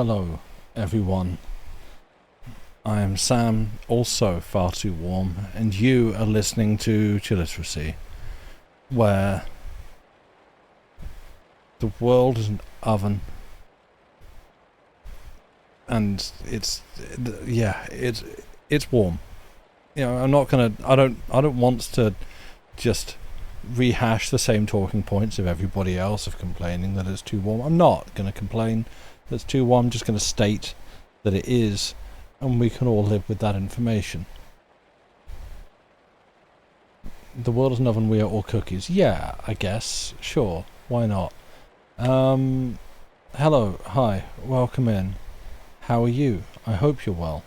hello everyone. I am Sam, also far too warm, and you are listening to Chilliteracy, where the world is an oven, and it's warm. You know, I don't want to just rehash the same talking points of everybody else of complaining that it's too warm. I'm not going to complain that it's too warm. I'm just going to state that it is, and we can all live with that information. The world is an oven, we are all cookies. Yeah, I guess. Sure. Why not? Hello. Hi. Welcome in. How are you? I hope you're well.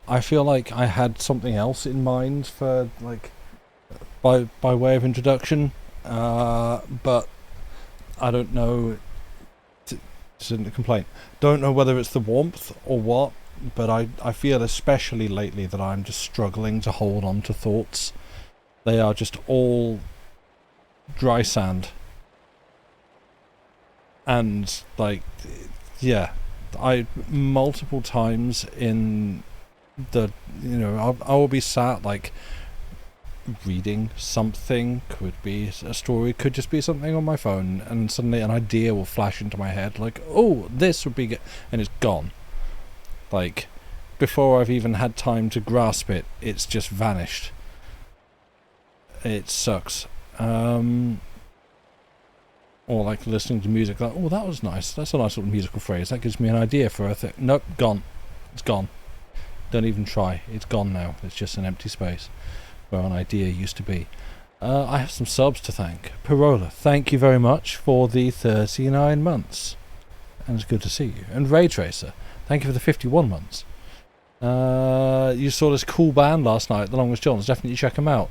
I feel like I had something else in mind for, like, by way of introduction, but I don't know. Shouldn't complain. Don't know whether it's the warmth or what, but I feel especially lately that I'm just struggling to hold on to thoughts. They are just all dry sand. And, like, yeah, I multiple times in the, I will be sat, like, reading something, could be a story, could just be something on my phone, and suddenly an idea will flash into my head, like, oh, this would be good, and it's gone. Like, before I've even had time to grasp it, it's just vanished. It sucks. Or like listening to music, like, oh, that was nice, that's a nice little musical phrase, that gives me an idea for a thing. Nope, gone. It's gone. Don't even try. It's gone now. It's just an empty space where an idea used to be. I have some subs to thank. Parola, thank you very much for the 39 months. And it's good to see you. And Ray Tracer, thank you for the 51 months. You saw this cool band last night, The Longest Johns. Definitely check them out.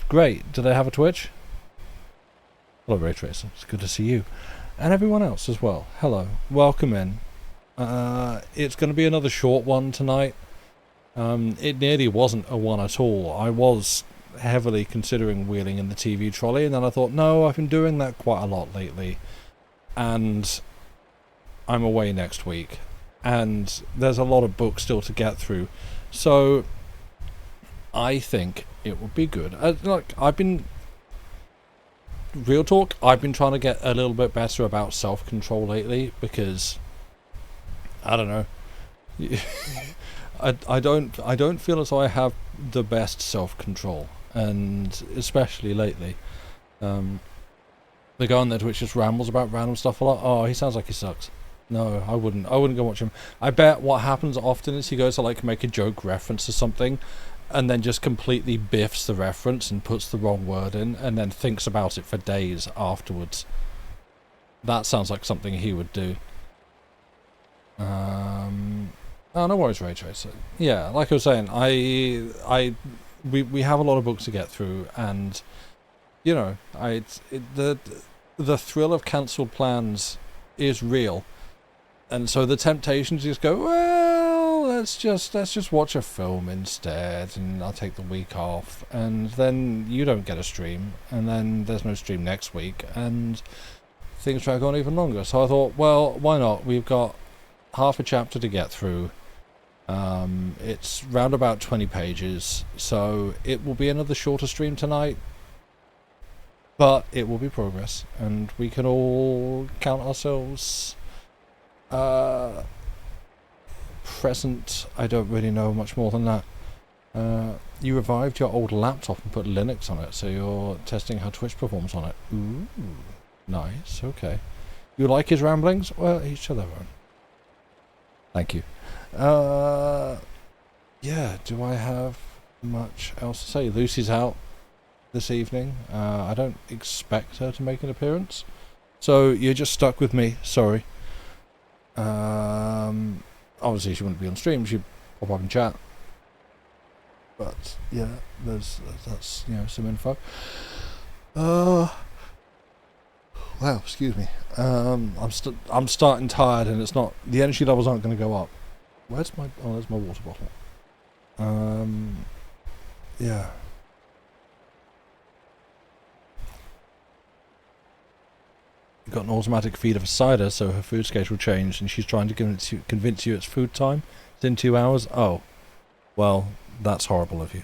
Great. Do they have a Twitch? Hello, Ray Tracer. It's good to see you. And everyone else as well. Hello. Welcome in. It's going to be another short one tonight. It nearly wasn't a one at all. I was heavily considering wheeling in the TV trolley, and then I thought, no, I've been doing that quite a lot lately, and I'm away next week, and there's a lot of books still to get through, so I think it would be good. Real talk, I've been trying to get a little bit better about self-control lately, because, I don't know, I don't feel as though I have the best self-control, and especially lately. The guy on there Twitch just rambles about random stuff a lot. Oh, he sounds like he sucks. No, I wouldn't go watch him. I bet what happens often is he goes to, like, make a joke reference to something, and then just completely biffs the reference and puts the wrong word in, and then thinks about it for days afterwards. That sounds like something he would do. Oh, no worries, Ray Tracer. Yeah, like I was saying, we have a lot of books to get through, and the thrill of cancelled plans is real, and so the temptation to just go, well, let's just watch a film instead, and I'll take the week off, and then you don't get a stream, and then there's no stream next week, and things drag on even longer. So I thought, well, why not? We've got half a chapter to get through. It's round about 20 pages, so it will be another shorter stream tonight, but it will be progress, and we can all count ourselves present. I don't really know much more than that. You revived your old laptop and put Linux on it, so you're testing how Twitch performs on it. Ooh, nice, okay. You like his ramblings? Well, each to their own. Thank you. Yeah, do I have much else to say? Lucy's out this evening. I don't expect her to make an appearance, so you're just stuck with me. Sorry. Obviously she wouldn't be on stream. She'd pop up and chat. But yeah, that's some info. Wow, excuse me. I'm starting tired, and it's not, the energy levels aren't going to go up. There's my water bottle. Yeah. got an automatic feeder for cider, so her food schedule changed, and she's trying to convince you it's food time. It's in 2 hours. Oh, well, that's horrible of you.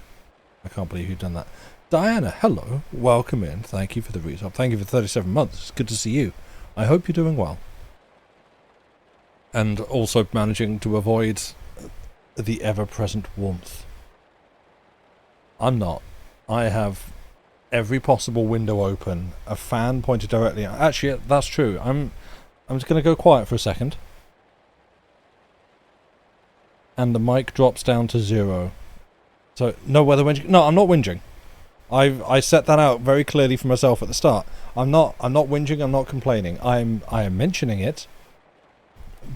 I can't believe you've done that. Diana, hello. Welcome in. Thank you for the resub. Thank you for 37 months. It's good to see you. I hope you're doing well. And also managing to avoid the ever-present warmth. I'm not. I have every possible window open, a fan pointed directly. Actually, that's true. I'm just going to go quiet for a second. And the mic drops down to 0. So, no weather whinging. No, I'm not whinging. I set that out very clearly for myself at the start. I'm not whinging, I'm not complaining. I am mentioning it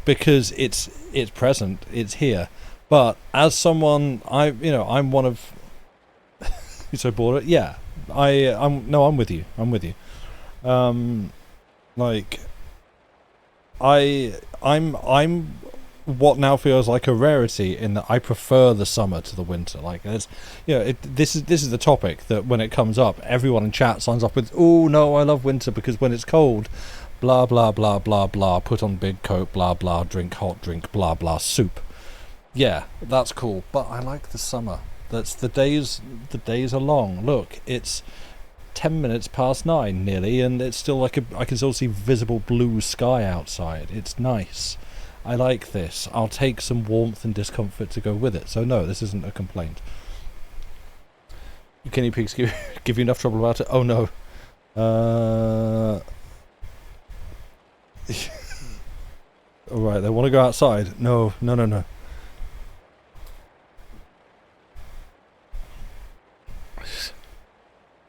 because it's present, it's here. But as someone, I'm one of you're so bored. Yeah. I'm with you. I'm with you. I'm what now feels like a rarity in that I prefer the summer to the winter. Like, this is the topic that when it comes up, everyone in chat signs up with, "Oh no, I love winter because when it's cold, blah blah blah blah blah, put on big coat, blah blah, drink hot drink, blah blah, soup." Yeah, that's cool, but I like the summer. That's the days are long. Look, it's 10 minutes past 9 nearly, and it's still I can still see visible blue sky outside. It's nice. I like this. I'll take some warmth and discomfort to go with it. So no, this isn't a complaint. Guinea pigs give you enough trouble about it? Oh no. Alright, they want to go outside. No.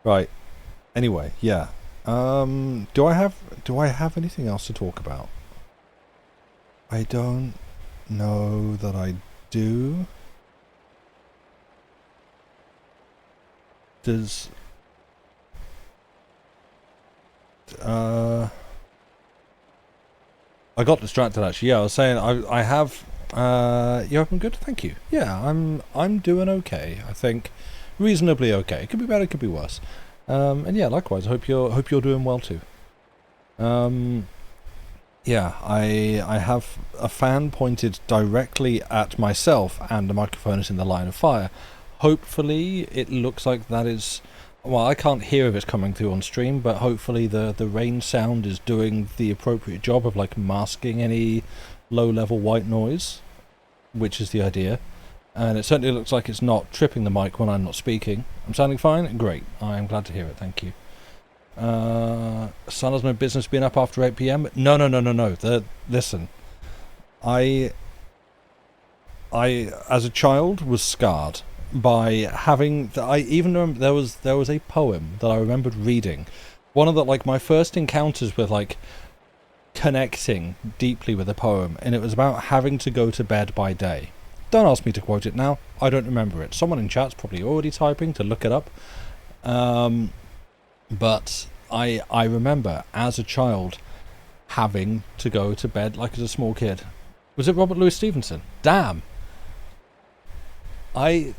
Right. Anyway, yeah. Do I have anything else to talk about? I don't know that I do. Does... I got distracted actually. Yeah, I was saying I have... you have been good? Thank you. Yeah, I'm doing okay. I think reasonably okay. It could be better, it could be worse. And yeah, likewise. I hope you're doing well too. Yeah, I have a fan pointed directly at myself, and the microphone is in the line of fire. Hopefully, it looks like that is... Well, I can't hear if it's coming through on stream, but hopefully the rain sound is doing the appropriate job of like masking any low-level white noise, which is the idea. And it certainly looks like it's not tripping the mic when I'm not speaking. I'm sounding fine? Great. I'm glad to hear it. Thank you. Sun has no business being up after 8 PM. No. Listen. I as a child was scarred by having... I even remember there was a poem that I remembered reading. One of the, like, my first encounters with, like, connecting deeply with a poem, and it was about having to go to bed by day. Don't ask me to quote it now. I don't remember it. Someone in chat's probably already typing to look it up. But I remember as a child having to go to bed like as a small kid. Was it Robert Louis Stevenson? Damn. You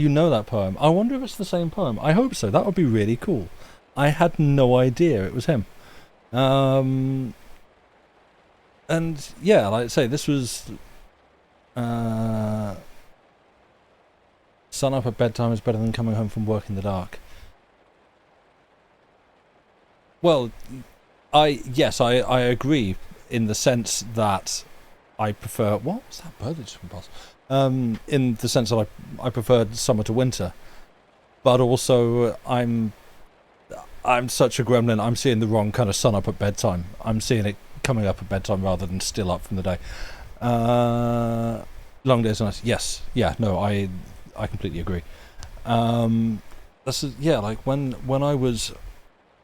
know that poem. I wonder if it's the same poem. I hope so. That would be really cool. I had no idea it was him. And yeah, like I say, this was sun up at bedtime is better than coming home from work in the dark. Well, I agree in the sense that I prefer... What was that bird that just went past? In the sense that I preferred summer to winter, but also I'm such a gremlin. I'm seeing the wrong kind of sun up at bedtime. I'm seeing it coming up at bedtime rather than still up from the day. Long days and nights. Yes, yeah, no, I completely agree. Yeah, like when I was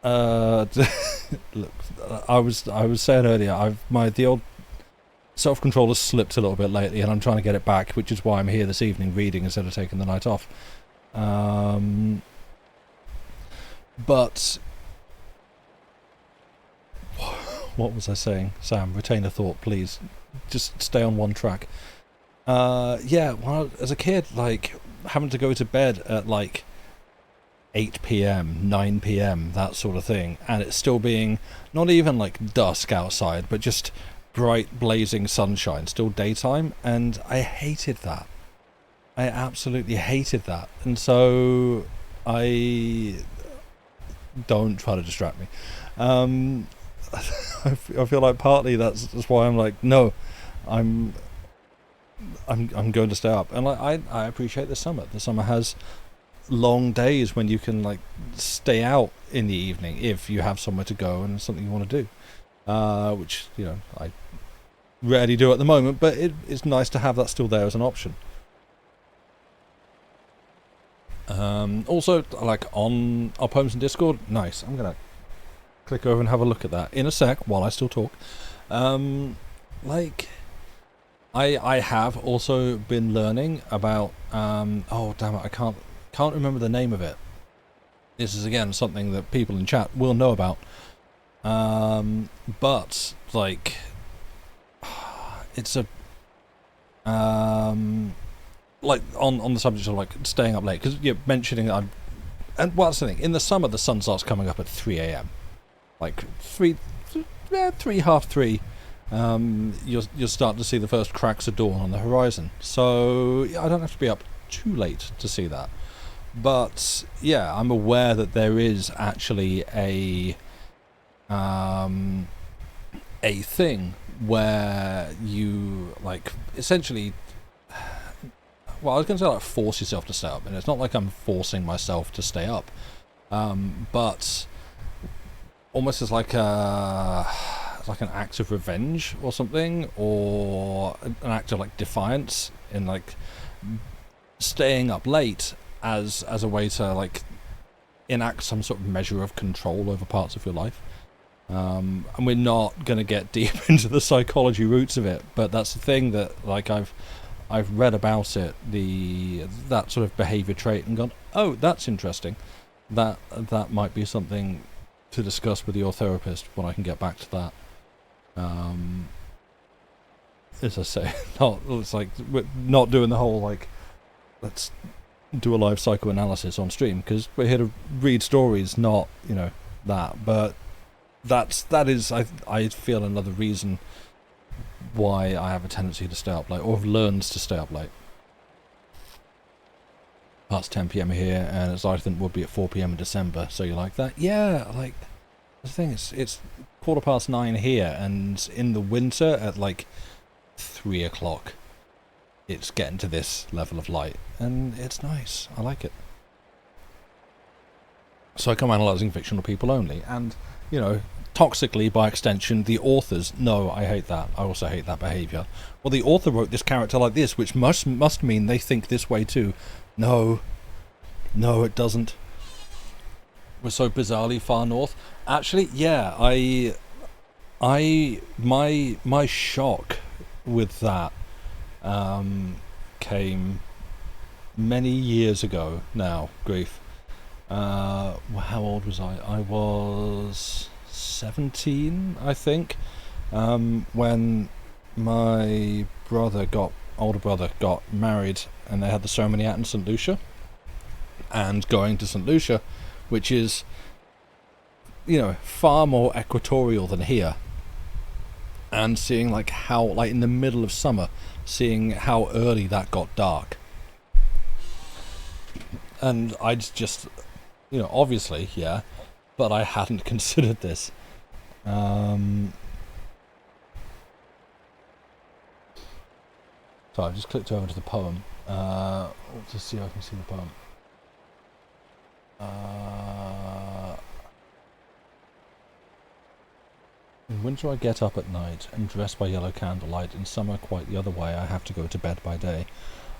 look, I was saying earlier, the old self-control has slipped a little bit lately, and I'm trying to get it back, which is why I'm here this evening reading instead of taking the night off. But what was I saying? Sam, retain a thought, please. Just stay on one track. Yeah, well, as a kid, like, having to go to bed at, like, 8 p.m., 9 p.m., that sort of thing, and it's still being not even like dusk outside, but just bright, blazing sunshine, still daytime, and I hated that. I absolutely hated that, and so I don't try to distract me. I feel like partly that's why I'm like, no, I'm going to stay up, and like I appreciate the summer. The summer has long days when you can like stay out in the evening if you have somewhere to go and something you want to do, which I rarely do at the moment, but it's nice to have that still there as an option. Also, like on our poems in Discord, nice. I'm gonna click over and have a look at that in a sec while I still talk. Like I have also been learning about oh damn it, I can't remember the name of it. This is again something that people in chat will know about. But like it's a like on the subject of like staying up late, because you're mentioning and well, that's the thing. In the summer, the sun starts coming up at 3 a.m. Like 3, 3:30. You'll start to see the first cracks of dawn on the horizon. So I don't have to be up too late to see that. But yeah, I'm aware that there is actually a thing where you like essentially, well, I was going to say like force yourself to stay up, and it's not like I'm forcing myself to stay up, but almost as like an act of revenge or something, or an act of like defiance in like staying up late as a way to like enact some sort of measure of control over parts of your life. And we're not going to get deep into the psychology roots of it, but that's the thing that like I've read about it, that sort of behaviour trait, and gone, oh, that's interesting. That might be something to discuss with your therapist when I can get back to that. As I say, it's like we're not doing the whole like let's do a live psychoanalysis on stream, because we're here to read stories, not that. But that is I feel another reason why I have a tendency to stay up late, or have learned to stay up late. Past 10 p.m. here, and it's I think would be at 4 p.m. in December. So you like that? Yeah, like the thing is, it's 9:15 here, and in the winter at like 3 o'clock, it's getting to this level of light, and it's nice. I like it. Psychoanalyzing fictional people only, and toxically by extension the authors. No, I hate that. I also hate that behaviour. Well, the author wrote this character like this, which must mean they think this way too. No, it doesn't. We're so bizarrely far north. Actually, yeah, my shock with that came many years ago now. Grief. How old was I? I was 17, I think, when my older brother got married, and they had the ceremony out in St. Lucia. And going to St. Lucia, which is far more equatorial than here, and seeing like how, like in the middle of summer, seeing how early that got dark, and I just obviously, yeah, but I hadn't considered this. So I've just clicked over to the poem to see if I can see the poem. In winter I get up at night and dress by yellow candlelight. In summer quite the other way, I have to go to bed by day.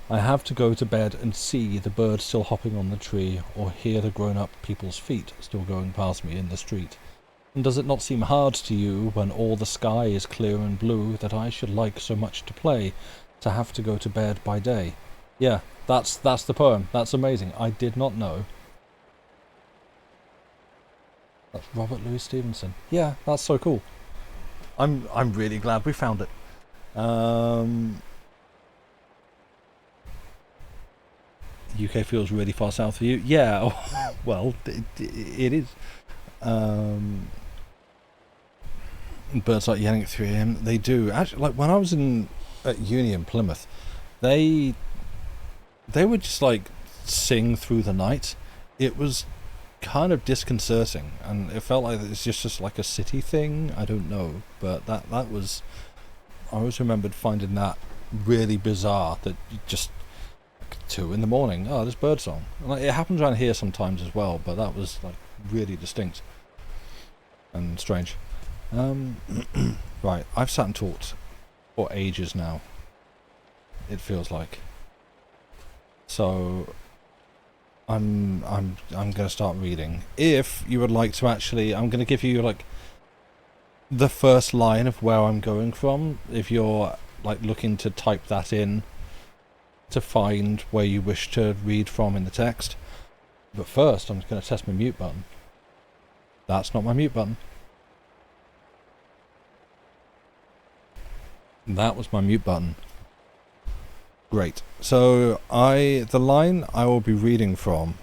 I have to go to bed and see the birds still hopping on the tree, or hear the grown-up people's feet still going past me in the street. And does it not seem hard to you, when all the sky is clear and blue, that I should like so much to play, to have to go to bed by day? Yeah, that's the poem. That's amazing. I did not know. That's Robert Louis Stevenson. Yeah, that's so cool. I'm really glad we found it. UK feels really far south for you. Yeah, well, it is. Birds like yelling at 3 a.m. They do actually. Like when I was at uni in Plymouth, they would just like sing through the night. It was kind of disconcerting, and it felt like it's just like a city thing. I don't know, but that was. I always remembered finding that really bizarre. That you just 2 in the morning. Oh, there's birdsong. Like it happens around here sometimes as well, but that was like really distinct and strange. Right, I've sat and talked for ages now. It feels like. So I'm going to start reading. If you would like to actually, I'm going to give you like the first line of where I'm going from. If you're like looking to type that in to find where you wish to read from in the text. But first, I'm just going to test my mute button. That's not my mute button. That was my mute button. Great. So the line I will be reading from,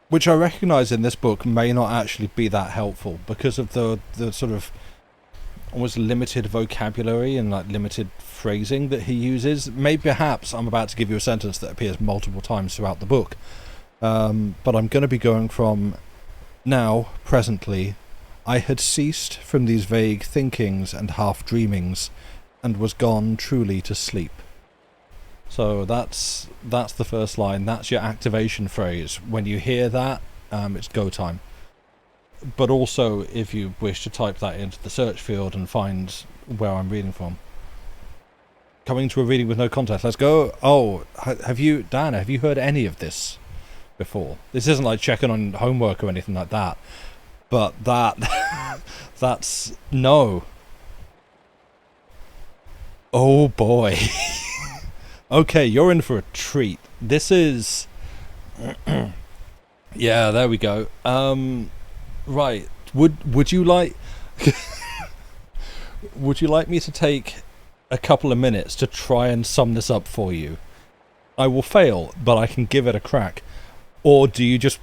which I recognise in this book may not actually be that helpful because of the sort of almost limited vocabulary and like limited phrasing that he uses. Maybe perhaps I'm about to give you a sentence that appears multiple times throughout the book. But I'm going to be going from now, presently, I had ceased from these vague thinkings and half-dreamings, and was gone truly to sleep. So that's the first line. That's your activation phrase. When you hear that, it's go time. But also, if you wish to type that into the search field and find where I'm reading from. Coming to a reading with no context. Let's go. Oh, Diana, have you heard any of this before? This isn't like checking on homework or anything like that. But that's no. Oh boy. Okay, you're in for a treat. This is yeah, there we go. Right. Would you like would you like me to take a couple of minutes to try and sum this up for you? I will fail, but I can give it a crack. Or do you just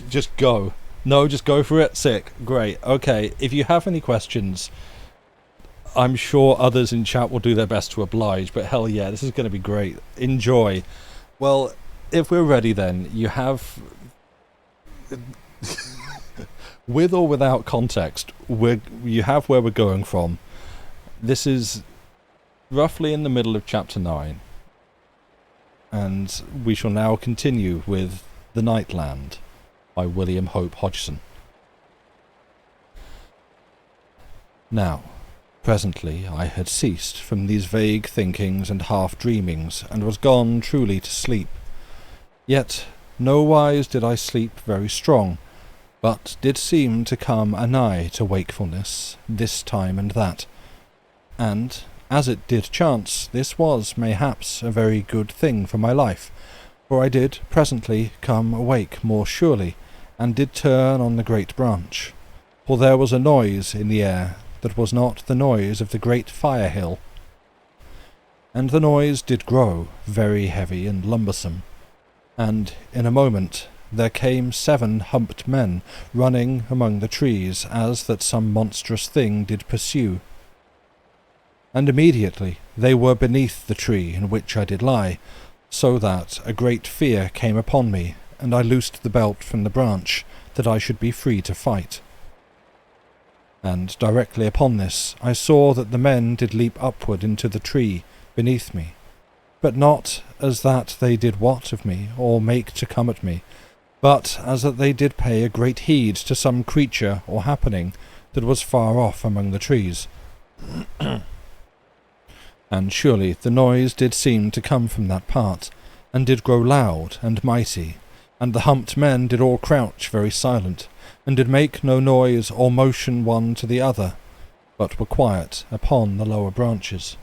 just go? No, just go for it. Sick. Great. Okay. If you have any questions, I'm sure others in chat will do their best to oblige, but hell yeah, this is going to be great. Enjoy. Well, if we're ready then, you have with or without context, you have where we're going from. This is roughly in the middle of chapter 9. And we shall now continue with The Nightland by William Hope Hodgson. Now, presently I had ceased from these vague thinkings and half-dreamings, and was gone truly to sleep. Yet nowise did I sleep very strong, but did seem to come anigh to wakefulness, this time and that. And, as it did chance, this was, mayhaps, a very good thing for my life, for I did presently come awake more surely, and did turn on the great branch, for there was a noise in the air that was not the noise of the great fire hill. And the noise did grow very heavy and lumbersome, and in a moment there came 7 humped men running among the trees, as that some monstrous thing did pursue. And immediately they were beneath the tree in which I did lie, so that a great fear came upon me, and I loosed the belt from the branch, that I should be free to fight. And directly upon this I saw that the men did leap upward into the tree beneath me, but not as that they did wot of me, or make to come at me, but as that they did pay a great heed to some creature or happening that was far off among the trees. And surely the noise did seem to come from that part, and did grow loud and mighty, and the humped men did all crouch very silent, and did make no noise or motion one to the other, but were quiet upon the lower branches.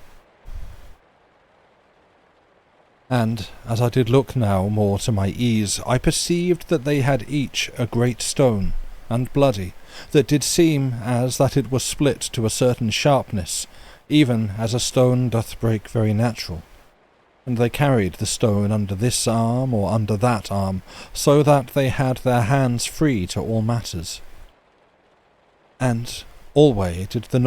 And, as I did look now more to my ease, I perceived that they had each a great stone, and bloody, that did seem as that it was split to a certain sharpness, even as a stone doth break very natural. And they carried the stone under this arm or under that arm, so that they had their hands free to all matters. And alway the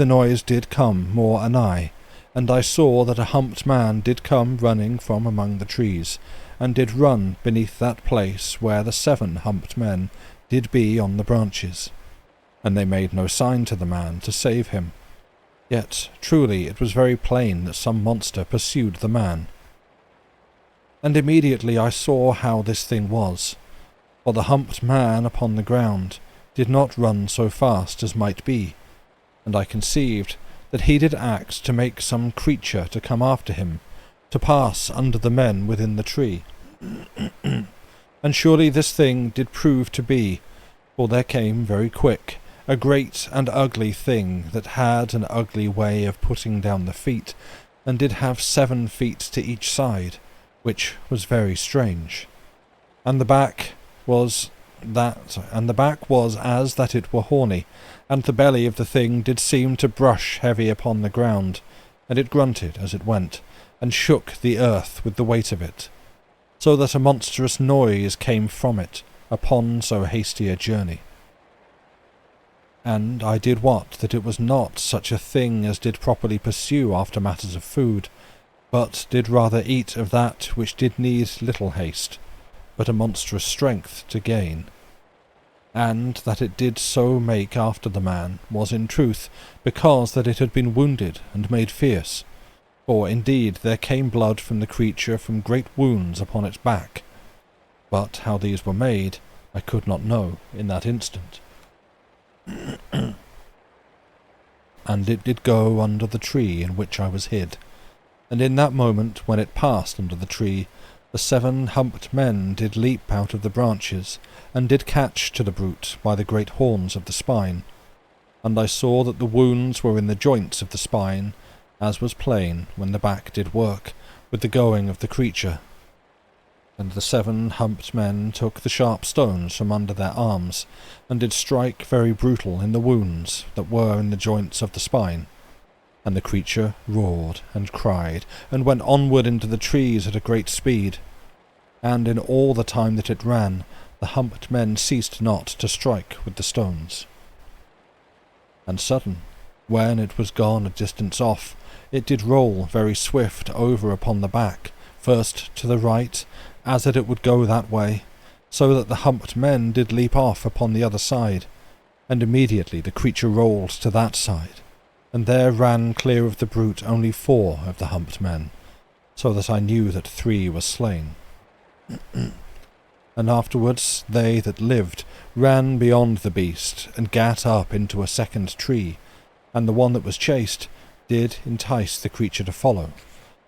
noise did come more anigh, and I saw that a humped man did come running from among the trees, and did run beneath that place where the 7 humped men did be on the branches. And they made no sign to the man to save him. Yet truly it was very plain that some monster pursued the man. And immediately I saw how this thing was, for the humped man upon the ground did not run so fast as might be, and I conceived that he did act to make some creature to come after him, to pass under the men within the tree. And surely this thing did prove to be, for there came very quick a great and ugly thing that had an ugly way of putting down the feet, and did have 7 feet to each side, which was very strange. And the back was as that it were horny, and the belly of the thing did seem to brush heavy upon the ground, and it grunted as it went, and shook the earth with the weight of it, so that a monstrous noise came from it upon so hasty a journey. And I did wot that it was not such a thing as did properly pursue after matters of food, but did rather eat of that which did need little haste, but a monstrous strength to gain. And that it did so make after the man was in truth because that it had been wounded and made fierce, for indeed there came blood from the creature from great wounds upon its back, but how these were made I could not know in that instant. And it did go under the tree in which I was hid, and in that moment when it passed under the tree, the 7 humped men did leap out of the branches, and did catch to the brute by the great horns of the spine, and I saw that the wounds were in the joints of the spine, as was plain when the back did work with the going of the creature. And the 7 humped men took the sharp stones from under their arms, and did strike very brutal in the wounds that were in the joints of the spine. And the creature roared and cried, and went onward into the trees at a great speed. And in all the time that it ran, the humped men ceased not to strike with the stones. And sudden, when it was gone a distance off, it did roll very swift over upon the back, first to the right, as that it would go that way, so that the humped men did leap off upon the other side, and immediately the creature rolled to that side, and there ran clear of the brute only 4 of the humped men, so that I knew that 3 were slain. And afterwards they that lived ran beyond the beast, and gat up into a second tree, and the one that was chased did entice the creature to follow,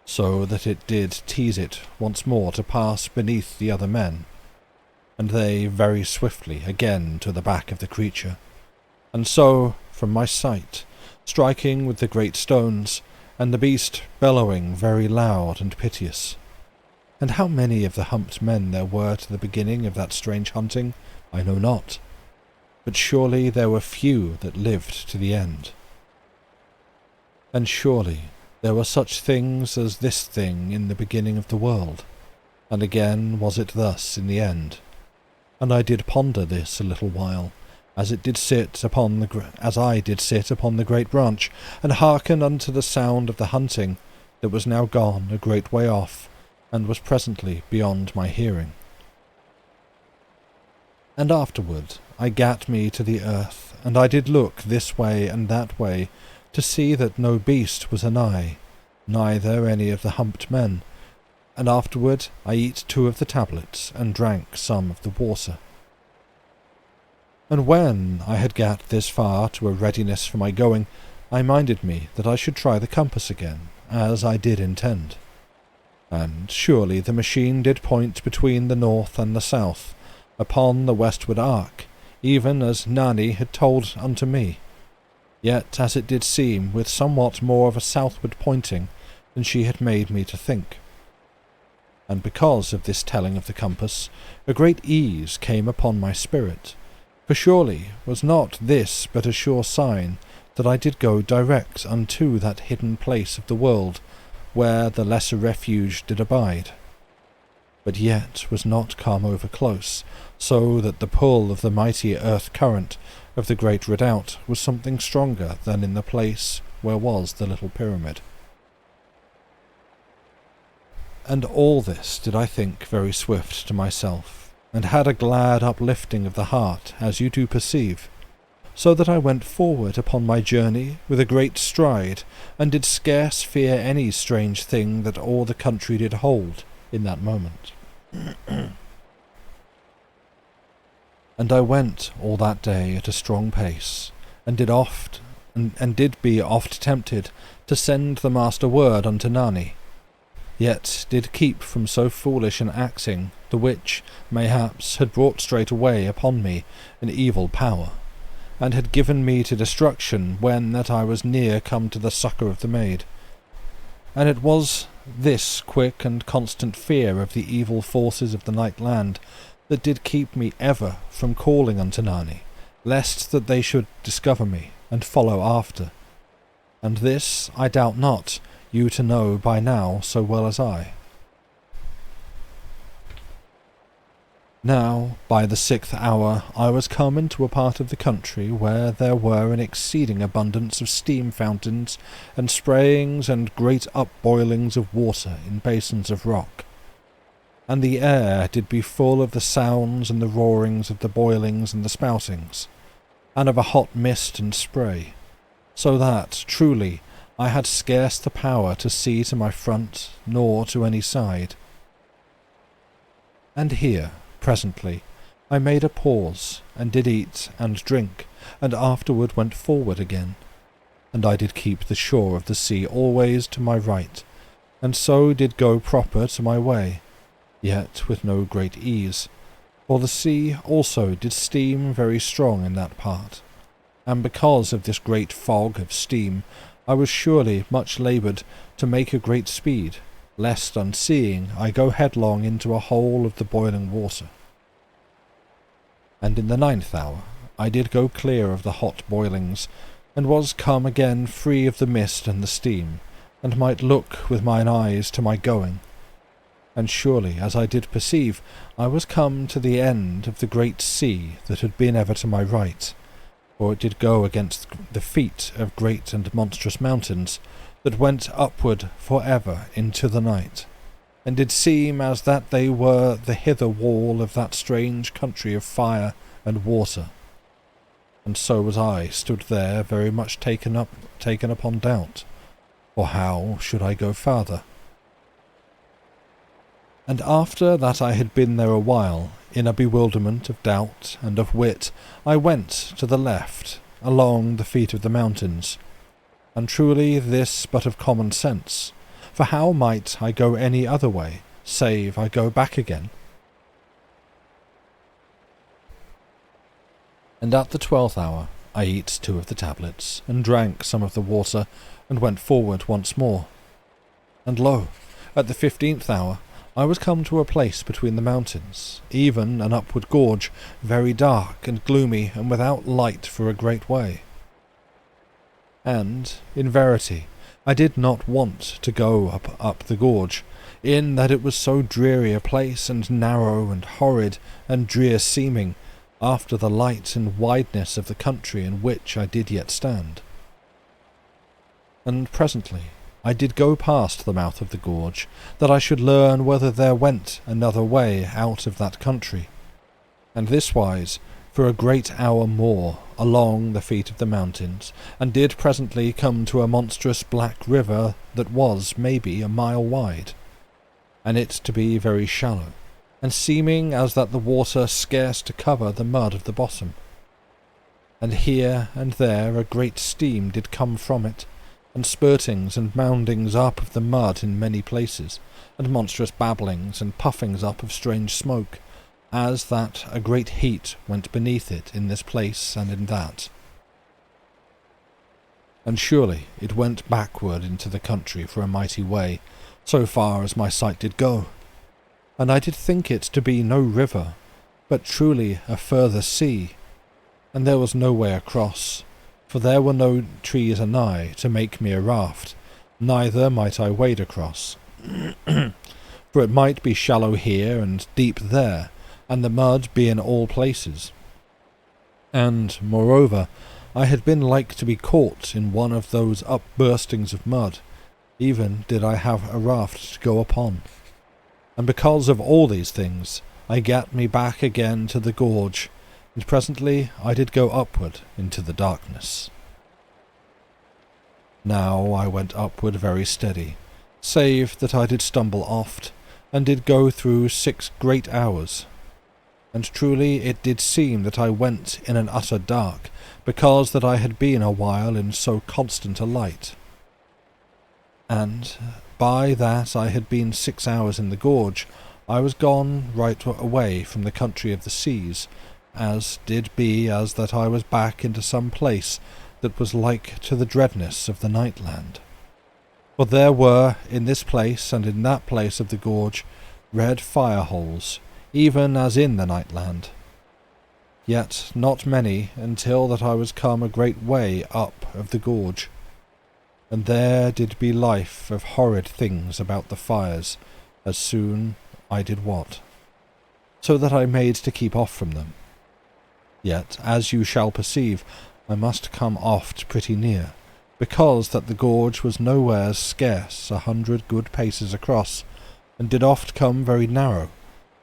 so that it did tease it once more to pass beneath the other men, and they very swiftly again to the back of the creature, and so from my sight, striking with the great stones, and the beast bellowing very loud and piteous. And how many of the humped men there were to the beginning of that strange hunting, I know not, but surely there were few that lived to the end. And surely there were such things as this thing in the beginning of the world, and again was it thus in the end. And I did ponder this a little while, as I did sit upon the great branch, and hearken unto the sound of the hunting that was now gone a great way off, and was presently beyond my hearing. And afterward I gat me to the earth, and I did look this way and that way, to see that no beast was anigh, neither any of the humped men. And afterward I eat 2 of the tablets, and drank some of the water. And when I had gat this far to a readiness for my going, I minded me that I should try the compass again, as I did intend. And surely the machine did point between the north and the south, upon the westward arc, even as Nani had told unto me, yet as it did seem with somewhat more of a southward pointing than she had made me to think. And because of this telling of the compass, a great ease came upon my spirit, for surely was not this but a sure sign that I did go direct unto that hidden place of the world, where the lesser refuge did abide, but yet was not come over close, so that the pull of the mighty earth current of the great redoubt was something stronger than in the place where was the little pyramid. And all this did I think very swift to myself, and had a glad uplifting of the heart, as you do perceive, so that I went forward upon my journey with a great stride, and did scarce fear any strange thing that all the country did hold in that moment. And I went all that day at a strong pace, and did be oft tempted to send the master word unto Nani, yet did keep from so foolish an acting, the which, mayhaps, had brought straight away upon me an evil power, and had given me to destruction when that I was near come to the succour of the maid. And it was this quick and constant fear of the evil forces of the night land that did keep me ever from calling unto Nani, lest that they should discover me and follow after. And this I doubt not you to know by now so well as I. Now, by the 6th hour, I was come into a part of the country where there were an exceeding abundance of steam fountains, and sprayings and great upboilings of water in basins of rock. And the air did be full of the sounds and the roarings of the boilings and the spoutings, and of a hot mist and spray, so that, truly, I had scarce the power to see to my front, nor to any side. And here, presently, I made a pause, and did eat and drink, and afterward went forward again. And I did keep the shore of the sea always to my right, and so did go proper to my way, yet with no great ease, for the sea also did steam very strong in that part, and because of this great fog of steam, I was surely much laboured to make a great speed, lest unseeing I go headlong into a hole of the boiling water. And in the 9th hour I did go clear of the hot boilings, and was come again free of the mist and the steam, and might look with mine eyes to my going. And surely, as I did perceive, I was come to the end of the great sea that had been ever to my right, for it did go against the feet of great and monstrous mountains that went upward for ever into the night, and did seem as that they were the hither wall of that strange country of fire and water. And so was I stood there very much taken upon doubt, for how should I go farther? And after that I had been there a while, in a bewilderment of doubt and of wit, I went to the left, along the feet of the mountains, and truly this but of common sense, for how might I go any other way, save I go back again? And at the 12th hour I eat 2 of the tablets, and drank some of the water, and went forward once more. And lo, at the 15th hour I was come to a place between the mountains, even an upward gorge, very dark and gloomy, and without light for a great way. And, in verity, I did not want to go up the gorge, in that it was so dreary a place, and narrow and horrid and drear seeming, after the light and wideness of the country in which I did yet stand. And presently I did go past the mouth of the gorge, that I should learn whether there went another way out of that country, and this wise for a great hour more along the feet of the mountains, and did presently come to a monstrous black river that was maybe a mile wide, and it to be very shallow, and seeming as that the water scarce to cover the mud of the bottom. And here and there a great steam did come from it, and spurtings and moundings up of the mud in many places, and monstrous babblings and puffings up of strange smoke, as that a great heat went beneath it in this place and in that. And surely it went backward into the country for a mighty way, so far as my sight did go, and I did think it to be no river, but truly a further sea, and there was no way across, for there were no trees anigh to make me a raft, neither might I wade across. For it might be shallow here and deep there, and the mud be in all places. And, moreover, I had been like to be caught in one of those upburstings of mud, even did I have a raft to go upon. And because of all these things, I gat me back again to the gorge, and presently I did go upward into the darkness. Now I went upward very steady, save that I did stumble oft, and did go through 6 great hours. And truly it did seem that I went in an utter dark, because that I had been a while in so constant a light. And by that I had been 6 hours in the gorge, I was gone right away from the country of the seas, as did be as that I was back into some place that was like to the dreadness of the nightland. For there were in this place and in that place of the gorge red fire-holes, even as in the nightland. Yet not many until that I was come a great way up of the gorge. And there did be life of horrid things about the fires, as soon I did wot, so that I made to keep off from them. Yet, as you shall perceive, I must come oft pretty near, because that the gorge was nowheres scarce 100 good paces across, and did oft come very narrow,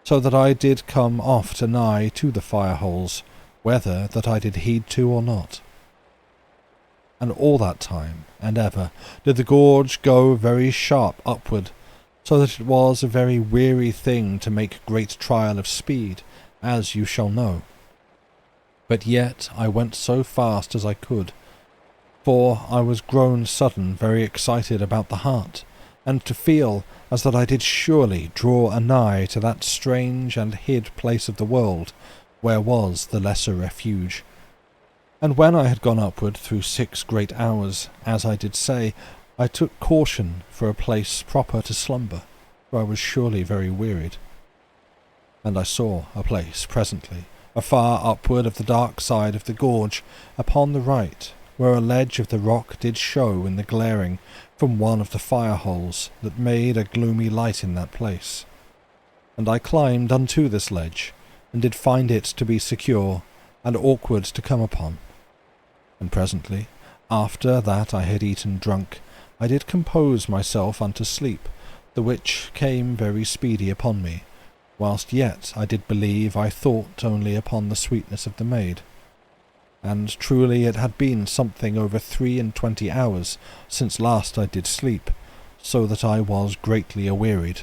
so that I did come oft anigh to the fire-holes, whether that I did heed to or not. And all that time, and ever, did the gorge go very sharp upward, so that it was a very weary thing to make great trial of speed, as you shall know. But yet I went so fast as I could, for I was grown sudden very excited about the heart, and to feel as that I did surely draw anigh to that strange and hid place of the world, where was the lesser refuge. And when I had gone upward through 6 great hours, as I did say, I took caution for a place proper to slumber, for I was surely very wearied. And I saw a place presently, afar upward of the dark side of the gorge, upon the right, where a ledge of the rock did show in the glaring from one of the fire-holes that made a gloomy light in that place. And I climbed unto this ledge, and did find it to be secure, and awkward to come upon. And presently, after that I had eaten drunk, I did compose myself unto sleep, the which came very speedy upon me, whilst yet I did believe I thought only upon the sweetness of the maid. And truly it had been something over 23 hours since last I did sleep, so that I was greatly awearied.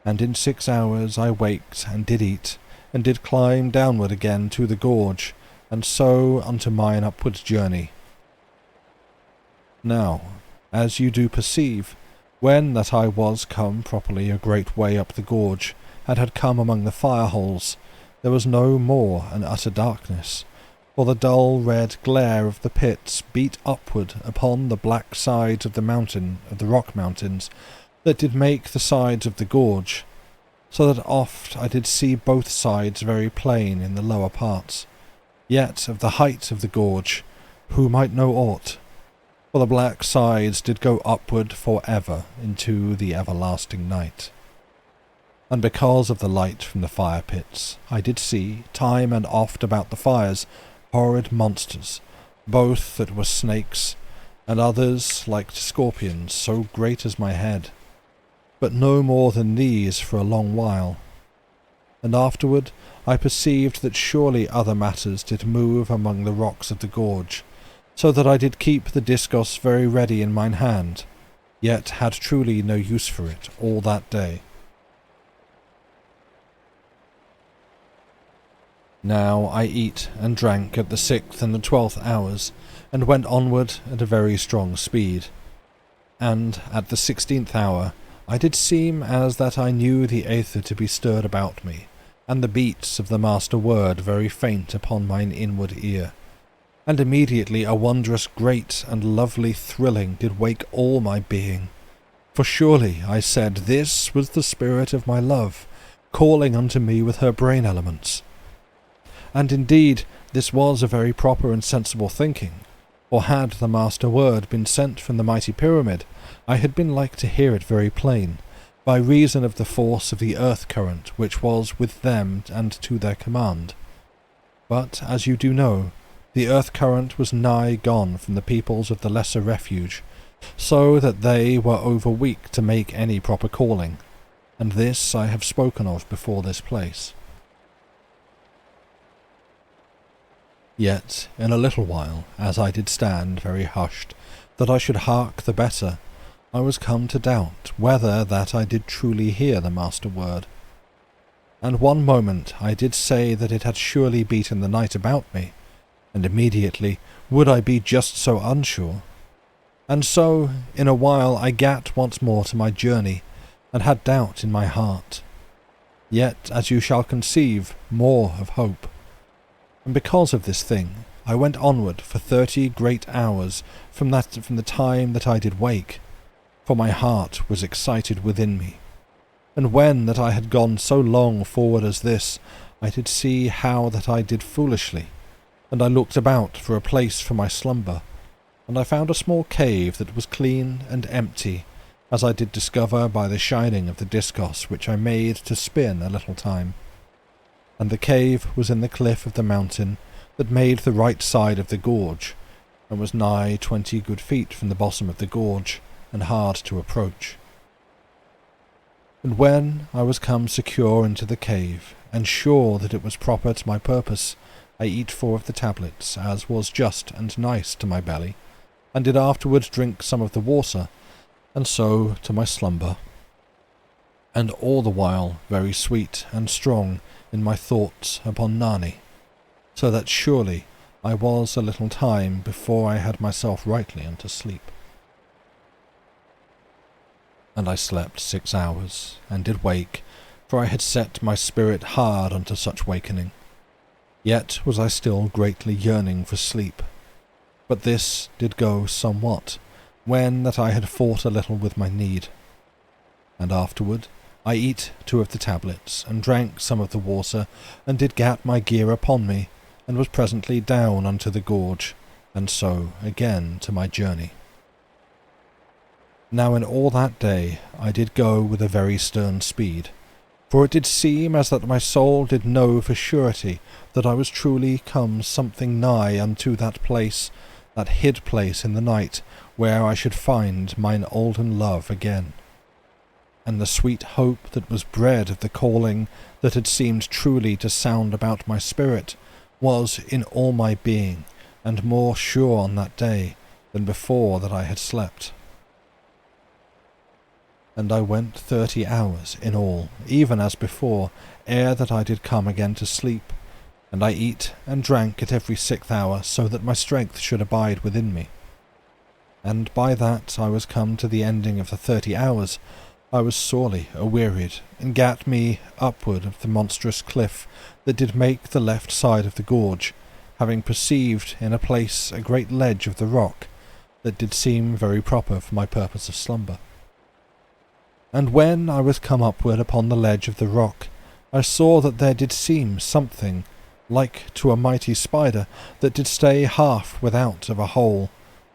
And in 6 hours I waked and did eat, and did climb downward again to the gorge, and so unto mine upward journey. Now, as you do perceive, when that I was come properly a great way up the gorge, and had come among the fire-holes, there was no more an utter darkness, for the dull red glare of the pits beat upward upon the black sides of the mountain, of the rock mountains, that did make the sides of the gorge, so that oft I did see both sides very plain in the lower parts. Yet of the height of the gorge, who might know aught? For the black sides did go upward for ever into the everlasting night. And because of the light from the fire pits, I did see, time and oft about the fires, horrid monsters, both that were snakes, and others like to scorpions, so great as my head, but no more than these for a long while. And afterward I perceived that surely other matters did move among the rocks of the gorge, so that I did keep the discus very ready in mine hand, yet had truly no use for it all that day. Now I eat and drank at the 6th and the 12th hours, and went onward at a very strong speed. And at the 16th hour I did seem as that I knew the aether to be stirred about me, and the beats of the master word very faint upon mine inward ear. And immediately a wondrous great and lovely thrilling did wake all my being. For surely, I said, this was the spirit of my love, calling unto me with her brain elements. And indeed this was a very proper and sensible thinking, for had the master word been sent from the mighty pyramid, I had been like to hear it very plain, by reason of the force of the earth current which was with them and to their command. But, as you do know, the earth current was nigh gone from the peoples of the lesser refuge, so that they were over weak to make any proper calling, and this I have spoken of before this place. Yet, in a little while, as I did stand very hushed, that I should hark the better, I was come to doubt whether that I did truly hear the master word. And one moment I did say that it had surely beaten the night about me, and immediately would I be just so unsure. And so, in a while I gat once more to my journey, and had doubt in my heart. Yet, as you shall conceive, more of hope. And because of this thing, I went onward for 30 great hours from the time that I did wake, for my heart was excited within me. And when that I had gone so long forward as this, I did see how that I did foolishly, and I looked about for a place for my slumber, and I found a small cave that was clean and empty, as I did discover by the shining of the discos which I made to spin a little time. And the cave was in the cliff of the mountain that made the right side of the gorge, and was nigh 20 good feet from the bottom of the gorge, and hard to approach. And when I was come secure into the cave, and sure that it was proper to my purpose, I eat 4 of the tablets, as was just and nice to my belly, and did afterward drink some of the water, and so to my slumber. And all the while very sweet and strong in my thoughts upon Nani, so that surely I was a little time before I had myself rightly unto sleep. And I slept 6 hours, and did wake, for I had set my spirit hard unto such wakening. Yet was I still greatly yearning for sleep. But this did go somewhat, when that I had fought a little with my need. And afterward I eat 2 of the tablets, and drank some of the water, and did gat my gear upon me, and was presently down unto the gorge, and so again to my journey. Now in all that day I did go with a very stern speed, for it did seem as that my soul did know for surety that I was truly come something nigh unto that place, that hid place in the night, where I should find mine olden love again. And the sweet hope that was bred of the calling that had seemed truly to sound about my spirit was in all my being, and more sure on that day than before that I had slept. And I went 30 hours in all, even as before, ere that I did come again to sleep, and I eat and drank at every 6th hour, so that my strength should abide within me. And by that I was come to the ending of the 30 hours, I was sorely awearied, and gat me upward of the monstrous cliff that did make the left side of the gorge, having perceived in a place a great ledge of the rock, that did seem very proper for my purpose of slumber. And when I was come upward upon the ledge of the rock, I saw that there did seem something like to a mighty spider that did stay half without of a hole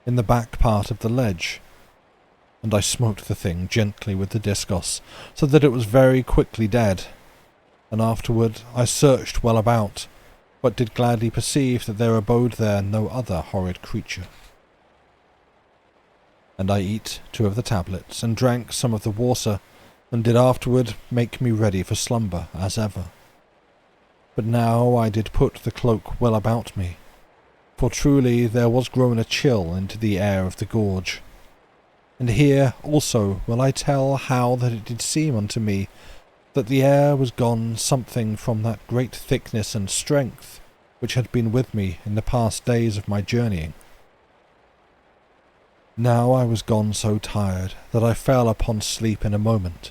in the back part of the ledge. And I smote the thing gently with the discos, so that it was very quickly dead. And afterward I searched well about, but did gladly perceive that there abode there no other horrid creature. And I eat 2 of the tablets, and drank some of the water, and did afterward make me ready for slumber, as ever. But now I did put the cloak well about me, for truly there was grown a chill into the air of the gorge. And here also will I tell how that it did seem unto me that the air was gone something from that great thickness and strength which had been with me in the past days of my journeying. Now I was gone so tired that I fell upon sleep in a moment,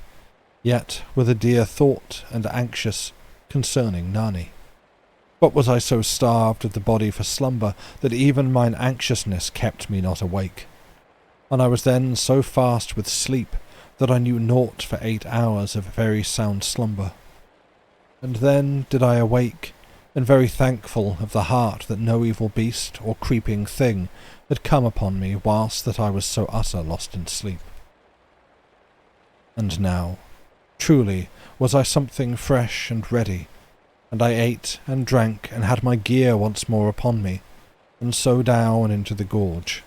yet with a dear thought and anxious concerning Nani. But was I so starved of the body for slumber that even mine anxiousness kept me not awake? And I was then so fast with sleep that I knew naught for 8 hours of very sound slumber. And then did I awake, and very thankful of the heart that no evil beast or creeping thing had come upon me whilst that I was so utter lost in sleep. And now, truly, was I something fresh and ready, and I ate and drank and had my gear once more upon me, and so down into the gorge.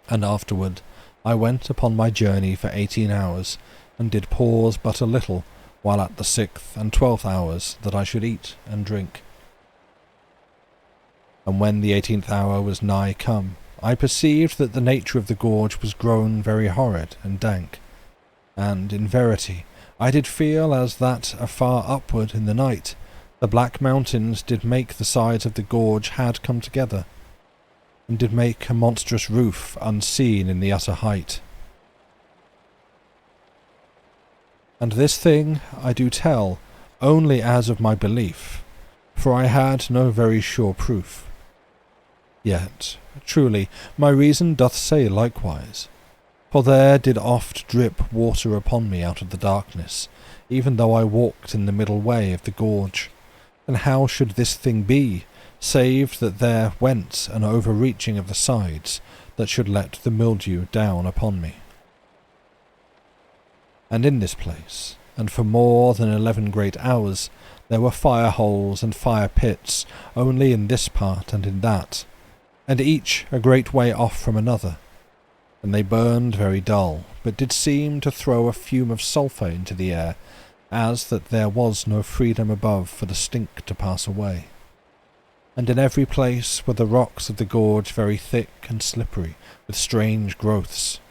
And afterward I went upon my journey for 18 hours, and did pause but a little, while at the 6th and 12th hours that I should eat and drink. And when the 18th hour was nigh come, I perceived that the nature of the gorge was grown very horrid and dank, and in verity I did feel as that afar upward in the night the black mountains did make the sides of the gorge had come together, and did make a monstrous roof unseen in the utter height. And this thing I do tell only as of my belief, for I had no very sure proof. Yet, truly, my reason doth say likewise, for there did oft drip water upon me out of the darkness, even though I walked in the middle way of the gorge. And how should this thing be, save that there went an overreaching of the sides, that should let the mildew down upon me? And in this place, and for more than 11 great hours, there were fire holes and fire pits, only in this part and in that, and each a great way off from another. And they burned very dull, but did seem to throw a fume of sulphur into the air, as that there was no freedom above for the stink to pass away. And in every place were the rocks of the gorge very thick and slippery, with strange growths,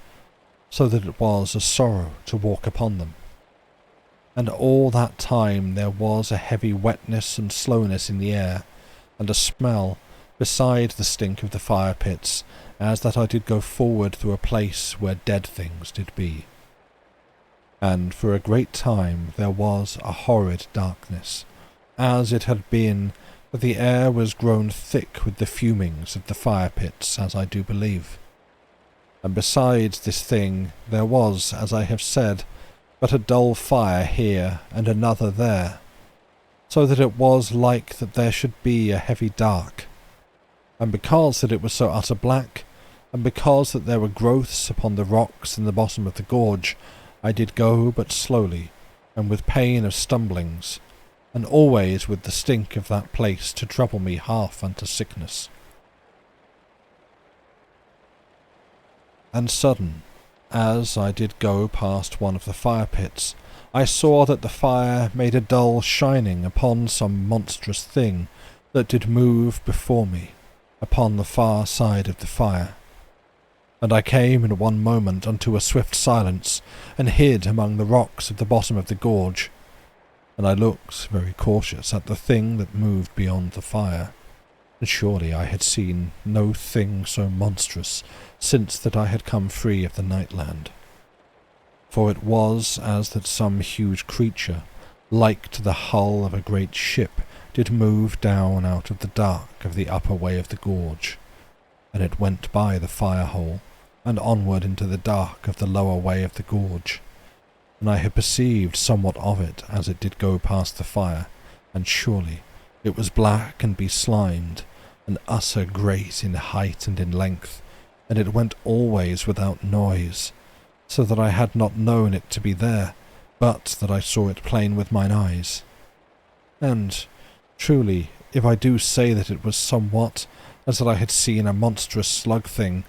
so that it was a sorrow to walk upon them. And all that time there was a heavy wetness and slowness in the air, and a smell, beside the stink of the fire pits, as that I did go forward through a place where dead things did be. And for a great time there was a horrid darkness, as it had been, that the air was grown thick with the fumings of the fire pits, as I do believe. And besides this thing there was, as I have said, but a dull fire here and another there, so that it was like that there should be a heavy dark. And because that it was so utter black, and because that there were growths upon the rocks in the bottom of the gorge, I did go but slowly, and with pain of stumblings, and always with the stink of that place to trouble me half unto sickness. And sudden, as I did go past one of the fire pits, I saw that the fire made a dull shining upon some monstrous thing that did move before me, upon the far side of the fire. And I came in one moment unto a swift silence, and hid among the rocks at the bottom of the gorge. And I looked very cautious at the thing that moved beyond the fire, and surely I had seen no thing so monstrous since that I had come free of the nightland. For it was as that some huge creature, like to the hull of a great ship, did move down out of the dark of the upper way of the gorge, and it went by the fire-hole, and onward into the dark of the lower way of the gorge, and I had perceived somewhat of it as it did go past the fire, and surely it was black and beslimed, and utter great in height and in length, and it went always without noise, so that I had not known it to be there, but that I saw it plain with mine eyes. And, truly, if I do say that it was somewhat as that I had seen a monstrous slug thing,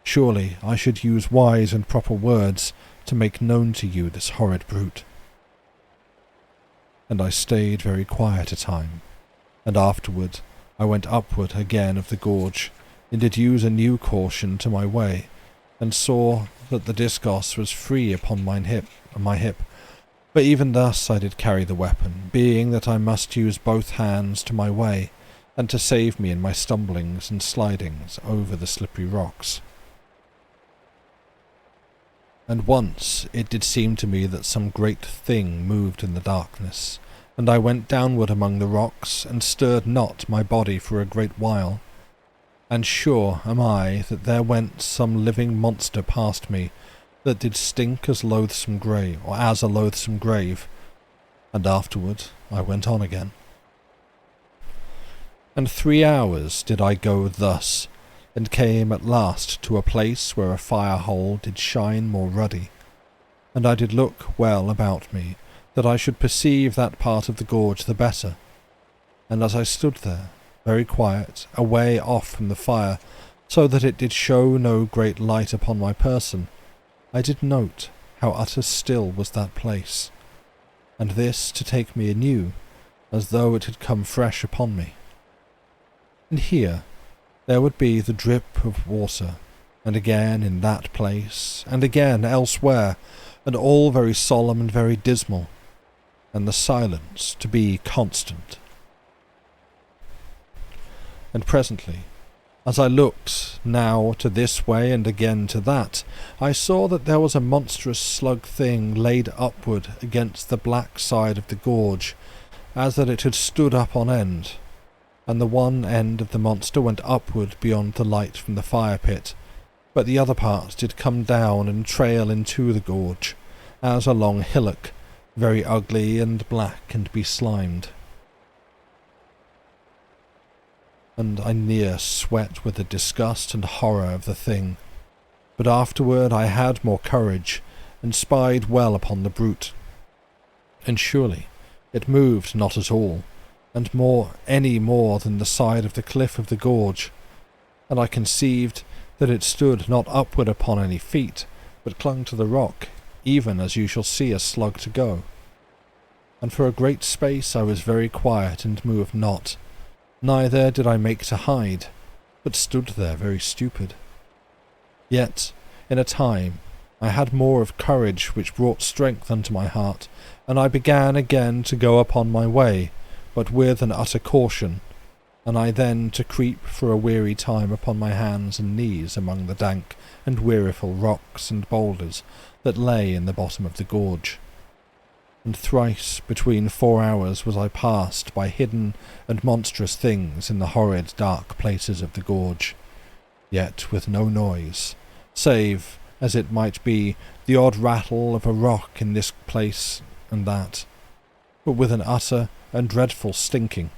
surely I should use wise and proper words to make known to you this horrid brute. And I stayed very quiet a time, and afterward I went upward again of the gorge, and did use a new caution to my way, and saw that the discos was free upon my hip, but even thus I did carry the weapon, being that I must use both hands to my way, and to save me in my stumblings and slidings over the slippery rocks. And once it did seem to me that some great thing moved in the darkness, and I went downward among the rocks, and stirred not my body for a great while. And sure am I that there went some living monster past me, that did stink as loathsome grave, or as a loathsome grave, and afterward I went on again. And 3 hours did I go thus, and came at last to a place where a fire-hole did shine more ruddy. And I did look well about me, that I should perceive that part of the gorge the better. And as I stood there, very quiet, away off from the fire, so that it did show no great light upon my person, I did note how utter still was that place, and this to take me anew, as though it had come fresh upon me. And here there would be the drip of water, and again in that place, and again elsewhere, and all very solemn and very dismal, and the silence to be constant. And presently, as I looked now to this way and again to that, I saw that there was a monstrous slug thing laid upward against the black side of the gorge, as that it had stood up on end, and the one end of the monster went upward beyond the light from the fire pit, but the other part did come down and trail into the gorge, as a long hillock, very ugly and black and beslimed. And I near sweat with the disgust and horror of the thing, but afterward I had more courage, and spied well upon the brute. And surely it moved not at all, and any more than the side of the cliff of the gorge, and I conceived that it stood not upward upon any feet, but clung to the rock, even as you shall see a slug to go. And for a great space I was very quiet and moved not, neither did I make to hide, but stood there very stupid. Yet, in a time, I had more of courage which brought strength unto my heart, and I began again to go upon my way, but with an utter caution, and I then to creep for a weary time upon my hands and knees among the dank and weariful rocks and boulders that lay in the bottom of the gorge. And thrice between 4 hours was I passed by hidden and monstrous things in the horrid dark places of the gorge, yet with no noise, save, as it might be, the odd rattle of a rock in this place and that, but with an utter and dreadful stinking,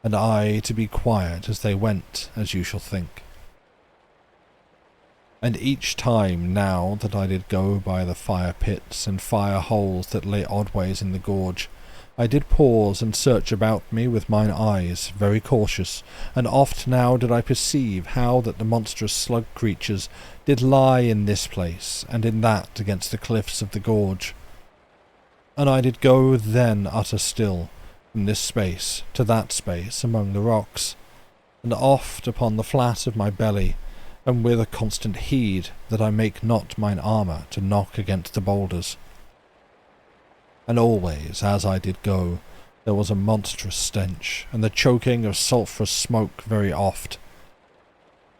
and I to be quiet as they went, as you shall think. And each time now that I did go by the fire pits and fire holes that lay oddways in the gorge, I did pause and search about me with mine eyes, very cautious, and oft now did I perceive how that the monstrous slug creatures did lie in this place and in that against the cliffs of the gorge. And I did go then utter still, from this space to that space among the rocks, and oft upon the flat of my belly, and with a constant heed that I make not mine armour to knock against the boulders. And always, as I did go, there was a monstrous stench, and the choking of sulphurous smoke very oft.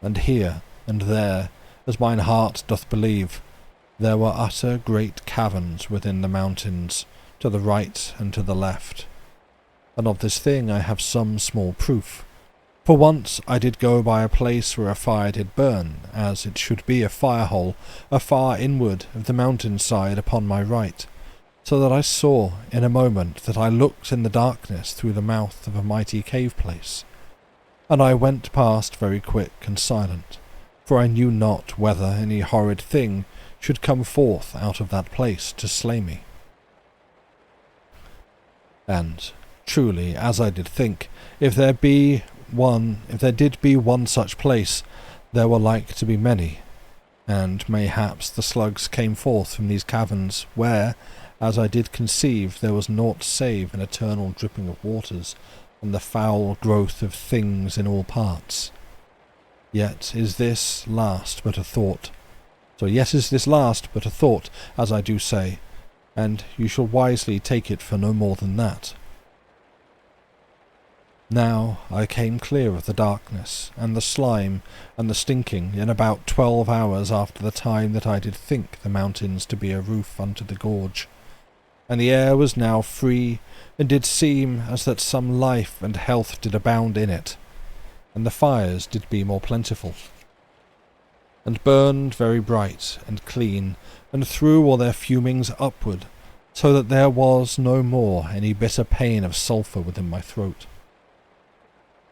And here and there, as mine heart doth believe, there were utter great caverns within the mountains, to the right and to the left. And of this thing I have some small proof. For once I did go by a place where a fire did burn, as it should be a fire-hole, afar inward of the mountain side upon my right, so that I saw in a moment that I looked in the darkness through the mouth of a mighty cave-place. And I went past very quick and silent, for I knew not whether any horrid thing should come forth out of that place to slay me. And truly, as I did think, if there did be one such place, there were like to be many, and mayhaps the slugs came forth from these caverns, where, as I did conceive, there was naught save an eternal dripping of waters, and the foul growth of things in all parts. Yet is this last but a thought, as I do say, and you shall wisely take it for no more than that. Now I came clear of the darkness, and the slime, and the stinking, in about 12 hours after the time that I did think the mountains to be a roof unto the gorge, and the air was now free, and did seem as that some life and health did abound in it, and the fires did be more plentiful, and burned very bright and clean, and threw all their fumings upward, so that there was no more any bitter pain of sulphur within my throat.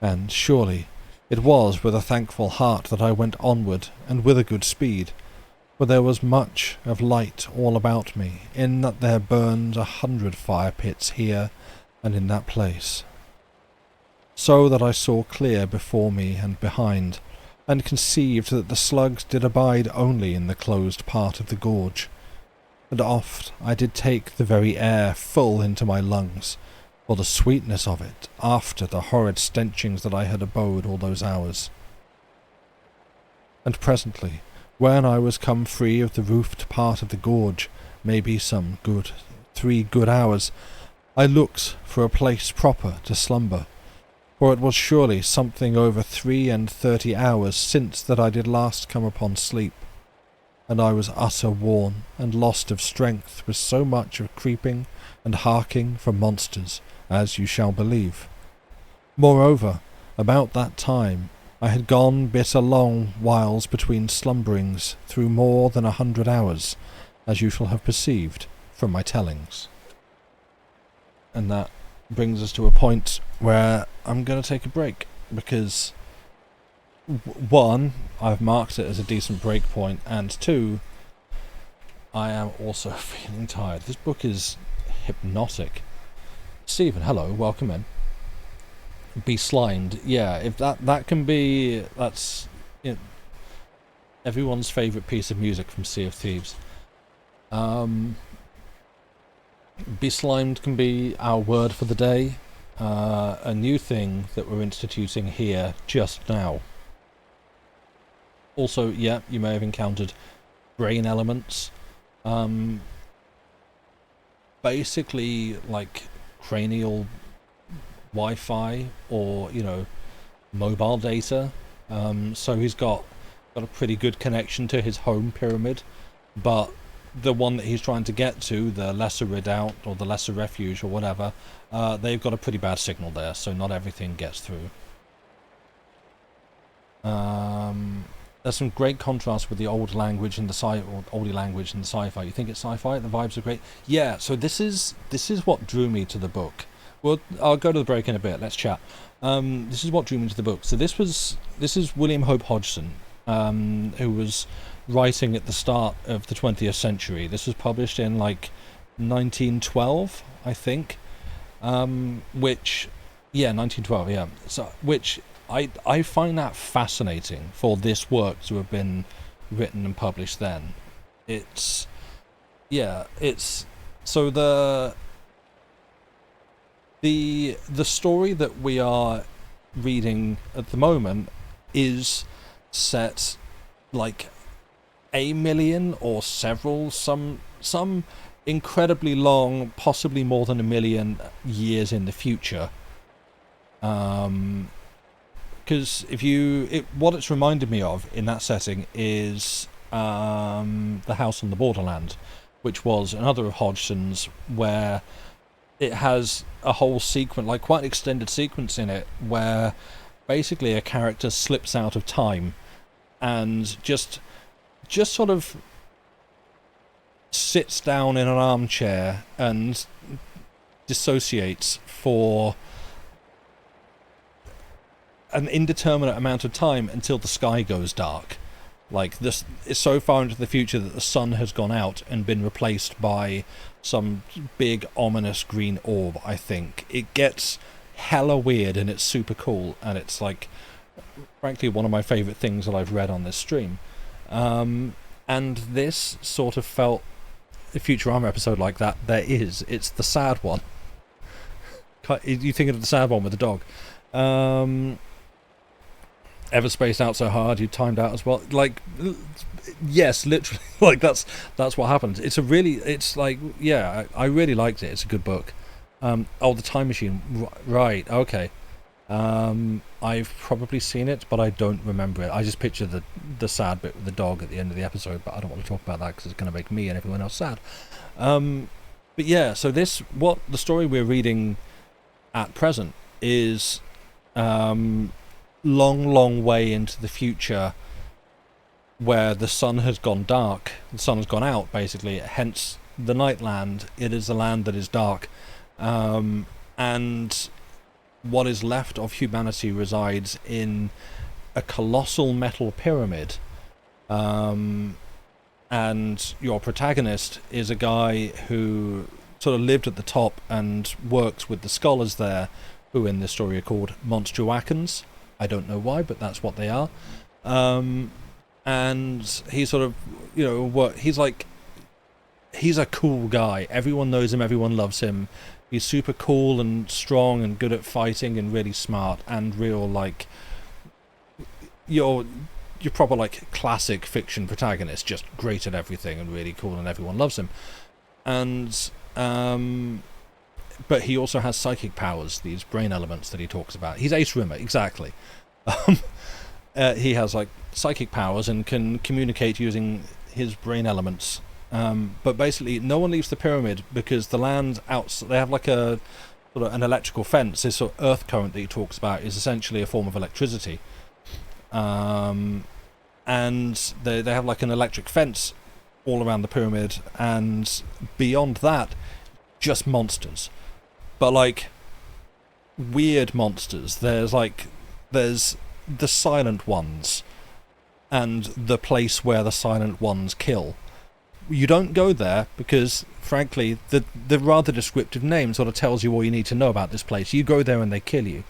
And surely it was with a thankful heart that I went onward, and with a good speed, for there was much of light all about me, in that there burned 100 fire pits here and in that place, so that I saw clear before me and behind, and conceived that the slugs did abide only in the closed part of the gorge, and oft I did take the very air full into my lungs, for the sweetness of it, after the horrid stenchings that I had abode all those hours. And presently, when I was come free of the roofed part of the gorge, maybe some 3 good hours, I looked for a place proper to slumber, for it was surely something over 33 hours since that I did last come upon sleep, and I was utter worn and lost of strength with so much of creeping and harking from monsters, as you shall believe. Moreover, about that time I had gone bitter long whiles between slumberings through more than 100 hours, as you shall have perceived from my tellings. And that brings us to a point where I'm going to take a break, because 1, I've marked it as a decent break point, and 2, I am also feeling tired. This book is hypnotic. Stephen, hello, welcome in. Be slimed. Yeah, if that can be, that's, you know, everyone's favourite piece of music from Sea of Thieves. Be slimed can be our word for the day. A new thing that we're instituting here just now. Also, yeah, you may have encountered brain elements. Basically, like cranial Wi-Fi or, you know, mobile data. So he's got a pretty good connection to his home pyramid, but the one that he's trying to get to, the Lesser Redoubt or the Lesser Refuge or whatever, they've got a pretty bad signal there, so not everything gets through. There's some great contrast with the old language in the oldie language in the sci-fi. You think it's sci-fi? The vibes are great. Yeah, so this is what drew me to the book. Well, I'll go to the break in a bit. Let's chat. This is what drew me to the book. So this is William Hope Hodgson, who was writing at the start of the 20th century. This was published in like 1912, I think. 1912, yeah. So which I find that fascinating for this work to have been written and published then. It's so the story that we are reading at the moment is set like a million or some incredibly long, possibly more than 1 million years in the future. Because what it's reminded me of in that setting is The House on the Borderland, which was another of Hodgson's, where it has a whole sequence, like quite an extended sequence in it, where basically a character slips out of time and just sort of sits down in an armchair and dissociates for an indeterminate amount of time until the sky goes dark. Like, this is so far into the future that the sun has gone out and been replaced by some big ominous green orb, I think. It gets hella weird and it's super cool, and it's like, frankly, one of my favourite things that I've read on this stream. And this sort of felt a Futurama episode like that. It's the sad one. You think of the sad one with the dog. Ever spaced out so hard you timed out as well. Like, yes, literally. Like that's what happens. I really liked it. It's a good book. The Time Machine. Right. Okay. I've probably seen it, but I don't remember it. I just picture the sad bit with the dog at the end of the episode, but I don't want to talk about that because it's going to make me and everyone else sad. But yeah, so what the story we're reading at present is long way into the future, where the sun has gone dark, the sun has gone out, basically, hence the Nightland. It is a land that is dark, and what is left of humanity resides in a colossal metal pyramid. And your protagonist is a guy who sort of lived at the top and works with the scholars there, who in this story are called Monstruacans. I don't know why, but that's what they are. And he sort of, he's a cool guy. Everyone knows him, everyone loves him. He's super cool and strong and good at fighting and really smart and real, like, your proper, like, classic fiction protagonist, just great at everything and really cool and everyone loves him. And but he also has psychic powers, these brain elements that he talks about. He's Ace Rimmer, exactly. He has, like, psychic powers and can communicate using his brain elements. But basically, no one leaves the pyramid because the land outside, they have like a sort of an electrical fence. This sort of earth current that he talks about is essentially a form of electricity. And they have like an electric fence all around the pyramid, and beyond that, just monsters. But like weird monsters. There's the silent ones, and the place where the silent ones kill. You don't go there because, frankly, the rather descriptive name sort of tells you all you need to know about this place. You go there and they kill you.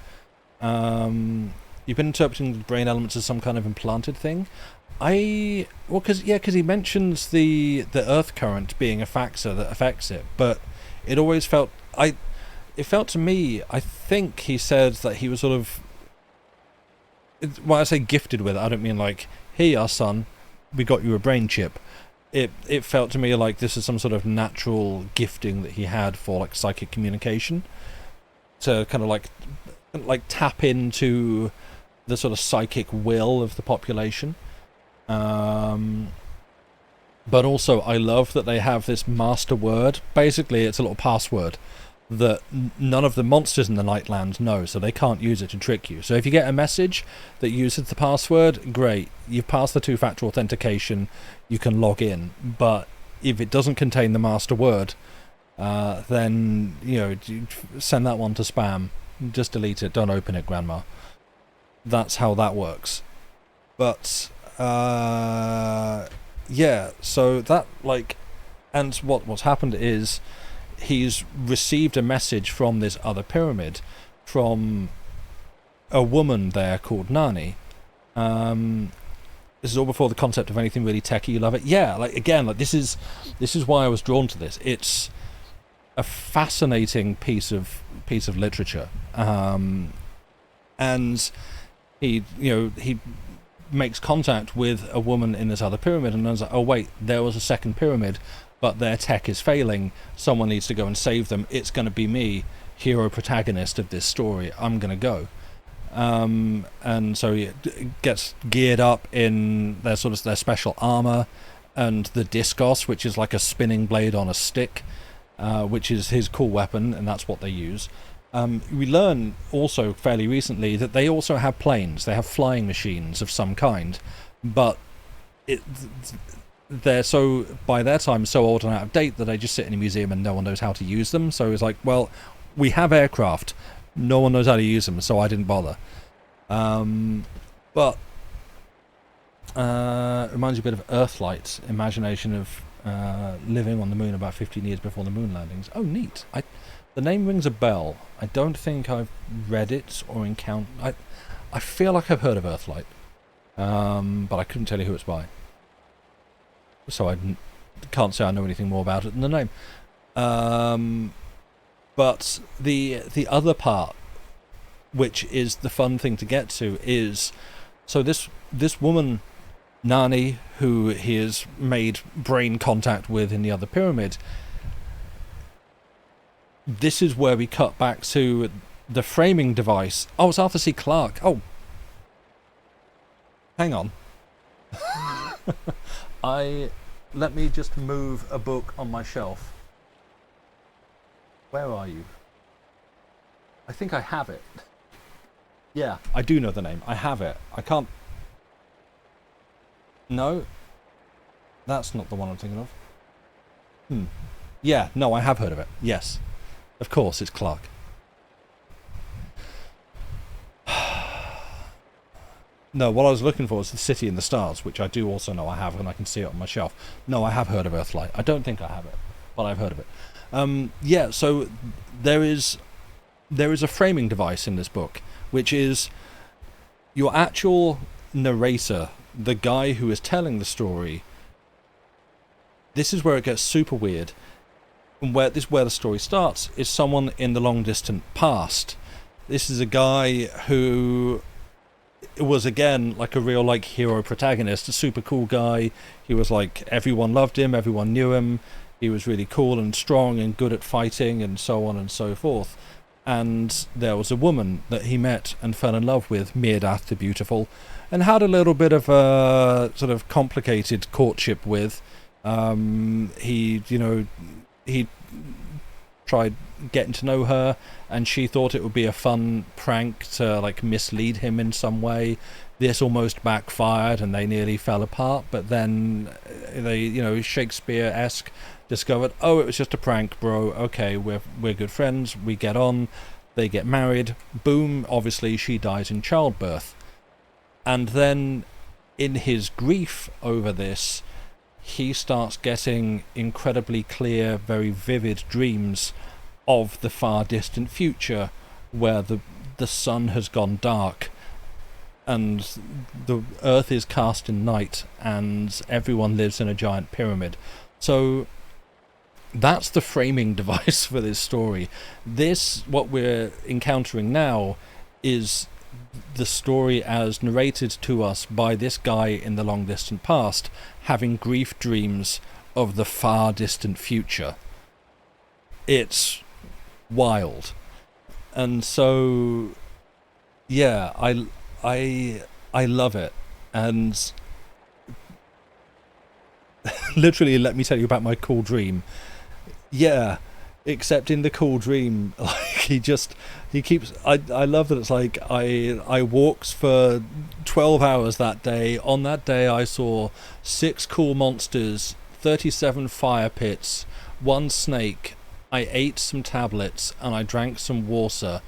You've been interpreting the brain elements as some kind of implanted thing. Because he mentions the earth current being a factor that affects it, but it always felt to me, I think he said that he was sort of, when I say gifted with it, I don't mean like, here you are, son, we got you a brain chip. It felt to me like this is some sort of natural gifting that he had for like psychic communication, to kind of like tap into the sort of psychic will of the population. But also I love that they have this master word. Basically it's a little password that none of the monsters in the Nightlands know, so they can't use it to trick you. So if you get a message that uses the password, great, you've passed the two-factor authentication, you can log in. But if it doesn't contain the master word, then send that one to spam. Just delete it, don't open it, Grandma. That's how that works. But so that, like, and what's happened is he's received a message from this other pyramid from a woman there called Nani. This is all before the concept of anything really techie. You love it. Yeah, like, again, like, this is why I was drawn to this. It's a fascinating piece of literature. And he makes contact with a woman in this other pyramid and knows like, oh wait, there was a second pyramid, but their tech is failing. Someone needs to go and save them. It's going to be me, hero protagonist of this story. I'm going to go. And so he gets geared up in their special armor and the discos, which is like a spinning blade on a stick, which is his cool weapon, and that's what they use. We learn also fairly recently that they also have planes. They have flying machines of some kind, but they're so, by their time, so old and out of date that they just sit in a museum and no one knows how to use them. So it's like, well, we have aircraft, no one knows how to use them, so I didn't bother. But it reminds you a bit of Earthlight, imagination of living on the moon about 15 years before the moon landings. Oh, neat. The name rings a bell. I don't think I've read it or encountered. I feel like I've heard of Earthlight, but I couldn't tell you who it's by. So I can't say I know anything more about it than the name. But the other part, which is the fun thing to get to, is so this woman, Nani, who he has made brain contact with in the other pyramid. This is where we cut back to the framing device. Oh, it's Arthur C. Clarke. Oh, hang on. Let me just move a book on my shelf. Where are you? I think I have it. Yeah, I do know the name. I have it. I can't... No? That's not the one I'm thinking of. Yeah, no, I have heard of it. Yes. Of course, it's Clarke. No, what I was looking for was The City in the Stars, which I do also know I have, and I can see it on my shelf. No, I have heard of Earthlight. I don't think I have it, but I've heard of it. Yeah, so there is a framing device in this book, which is your actual narrator, the guy who is telling the story. This is where it gets super weird, and where the story starts is someone in the long distant past. This is a guy who was, again, like a real like hero protagonist, a super cool guy. He was like, everyone loved him, everyone knew him. He was really cool and strong and good at fighting and so on and so forth. And there was a woman that he met and fell in love with, Mirdath the Beautiful, and had a little bit of a sort of complicated courtship with. He tried getting to know her, and she thought it would be a fun prank to like mislead him in some way. This almost backfired, and they nearly fell apart. But then they, Shakespeare-esque, discovered, oh, it was just a prank, bro. Okay, we're good friends. We get on. They get married. Boom. Obviously, she dies in childbirth. And then, in his grief over this, he starts getting incredibly clear, very vivid dreams of the far distant future, where the sun has gone dark and the earth is cast in night and everyone lives in a giant pyramid. So that's the framing device for this story. What we're encountering now is the story as narrated to us by this guy in the long distant past, having grief dreams of the far distant future. It's wild. And so yeah, I love it. And literally, let me tell you about my cool dream. Yeah, except in the cool dream, like he keeps. I love that it's like I walked for 12 hours that day. On that day, I saw 6 cool monsters, 37 fire pits, 1 snake. I ate some tablets and I drank some water,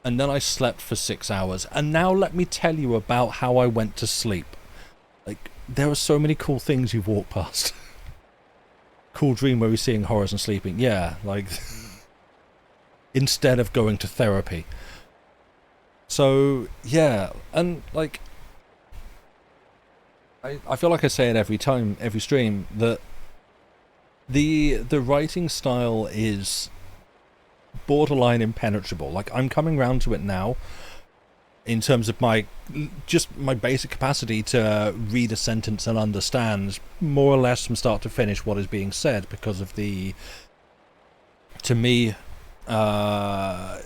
and then I slept for 6 hours. And now let me tell you about how I went to sleep. Like, there are so many cool things you've walked past. Cool dream where you're seeing horrors and sleeping. Yeah, like instead of going to therapy. So yeah, and like I feel like I say it every time, every stream, that the writing style is borderline impenetrable. Like, I'm coming round to it now in terms of my basic capacity to read a sentence and understand more or less from start to finish what is being said, because of the, to me, my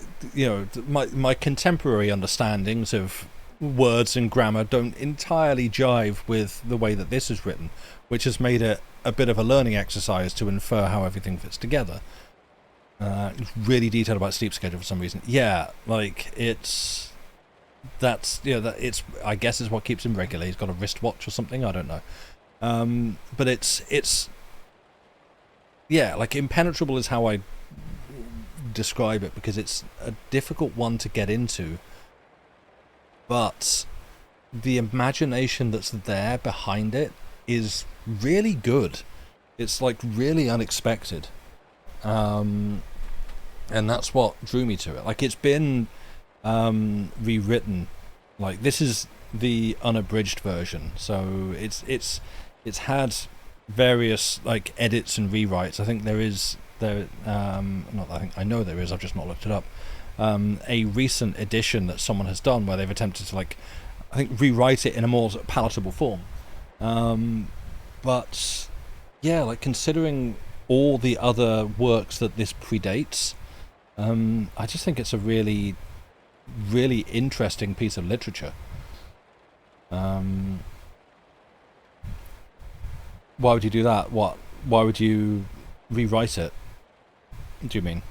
contemporary understandings of words and grammar don't entirely jive with the way that this is written, which has made it a bit of a learning exercise to infer how everything fits together. It's really detailed about sleep schedule for some reason. Yeah, like it's I guess is what keeps him regular. He's got a wristwatch or something, I don't know. But it's yeah, like impenetrable is how I describe it, because it's a difficult one to get into, but the imagination that's there behind it is really good. It's like really unexpected, and that's what drew me to it. Like, it's been rewritten. Like, this is the unabridged version, so it's had various like edits and rewrites. I think I know there is, I've just not looked it up. A recent edition that someone has done where they've attempted to, like, I think, rewrite it in a more palatable form. But yeah, like, considering all the other works that this predates, I just think it's a really, really interesting piece of literature. Why would you do that? Why would you rewrite it? Do you mean?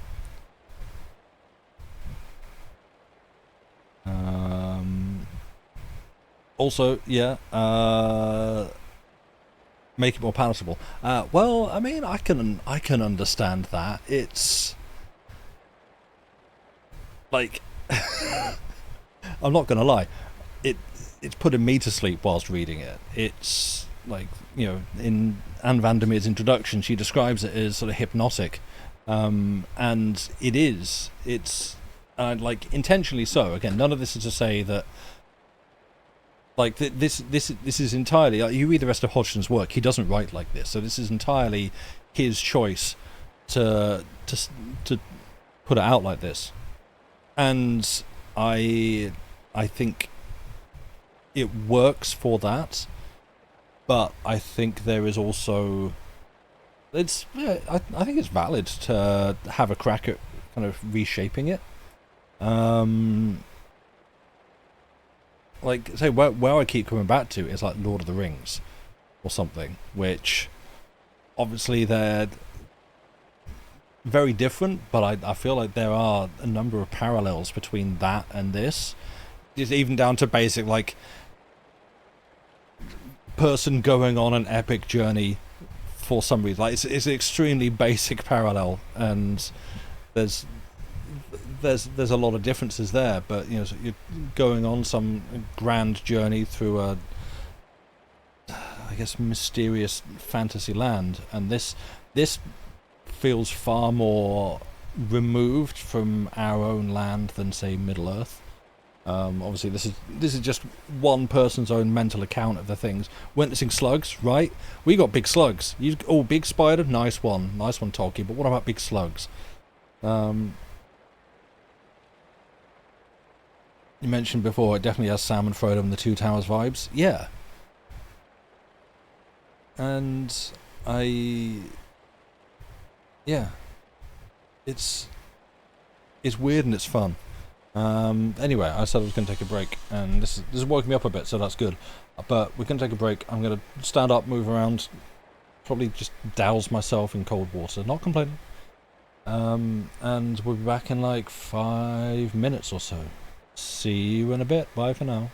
Also, yeah, make it more palatable. Well, I mean, I can understand that. It's like, I'm not gonna lie, it's putting me to sleep whilst reading it. It's like, you know, in Anne Vandermeer's introduction, she describes it as sort of hypnotic, and it is. It's like intentionally so. Again, none of this is to say that like this is entirely. You read the rest of Hodgson's work; he doesn't write like this, so this is entirely his choice to put it out like this, and I think it works for that, but I think there is also I think it's valid to have a crack at kind of reshaping it. Like say where I keep coming back to is like Lord of the Rings or something, which obviously they're very different, but I feel like there are a number of parallels between that and this. It's even down to basic like person going on an epic journey for some reason. Like it's an extremely basic parallel, and there's a lot of differences there. But you know, so you're going on some grand journey through a, I guess, mysterious fantasy land, and this feels far more removed from our own land than say Middle Earth. Obviously, this is just one person's own mental account of the things. Witnessing slugs, right? We got big slugs. Big spider, nice one, Tolkien. But what about big slugs? You mentioned before, it definitely has Sam and Frodo and the Two Towers vibes. Yeah, and it's weird and it's fun. Anyway, I said I was going to take a break, and this is woke me up a bit, so that's good. But we're going to take a break. I'm going to stand up, move around, probably just douse myself in cold water, not complaining. And we'll be back in like 5 minutes or so. See you in a bit. Bye for now.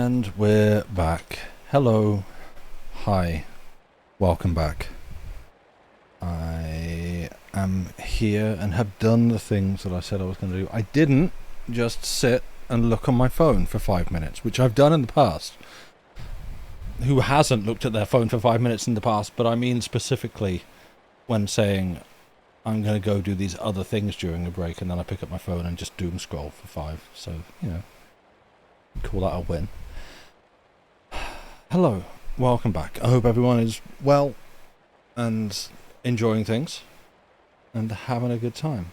And we're back. Hello. Hi. Welcome back. I am here and have done the things that I said I was going to do. I didn't just sit and look on my phone for 5 minutes, which I've done in the past. Who hasn't looked at their phone for 5 minutes in the past? But I mean specifically when saying I'm going to go do these other things during a break, and then I pick up my phone and just doom scroll for 5. So, you know, call that a win. Hello, welcome back. I hope everyone is well and enjoying things and having a good time.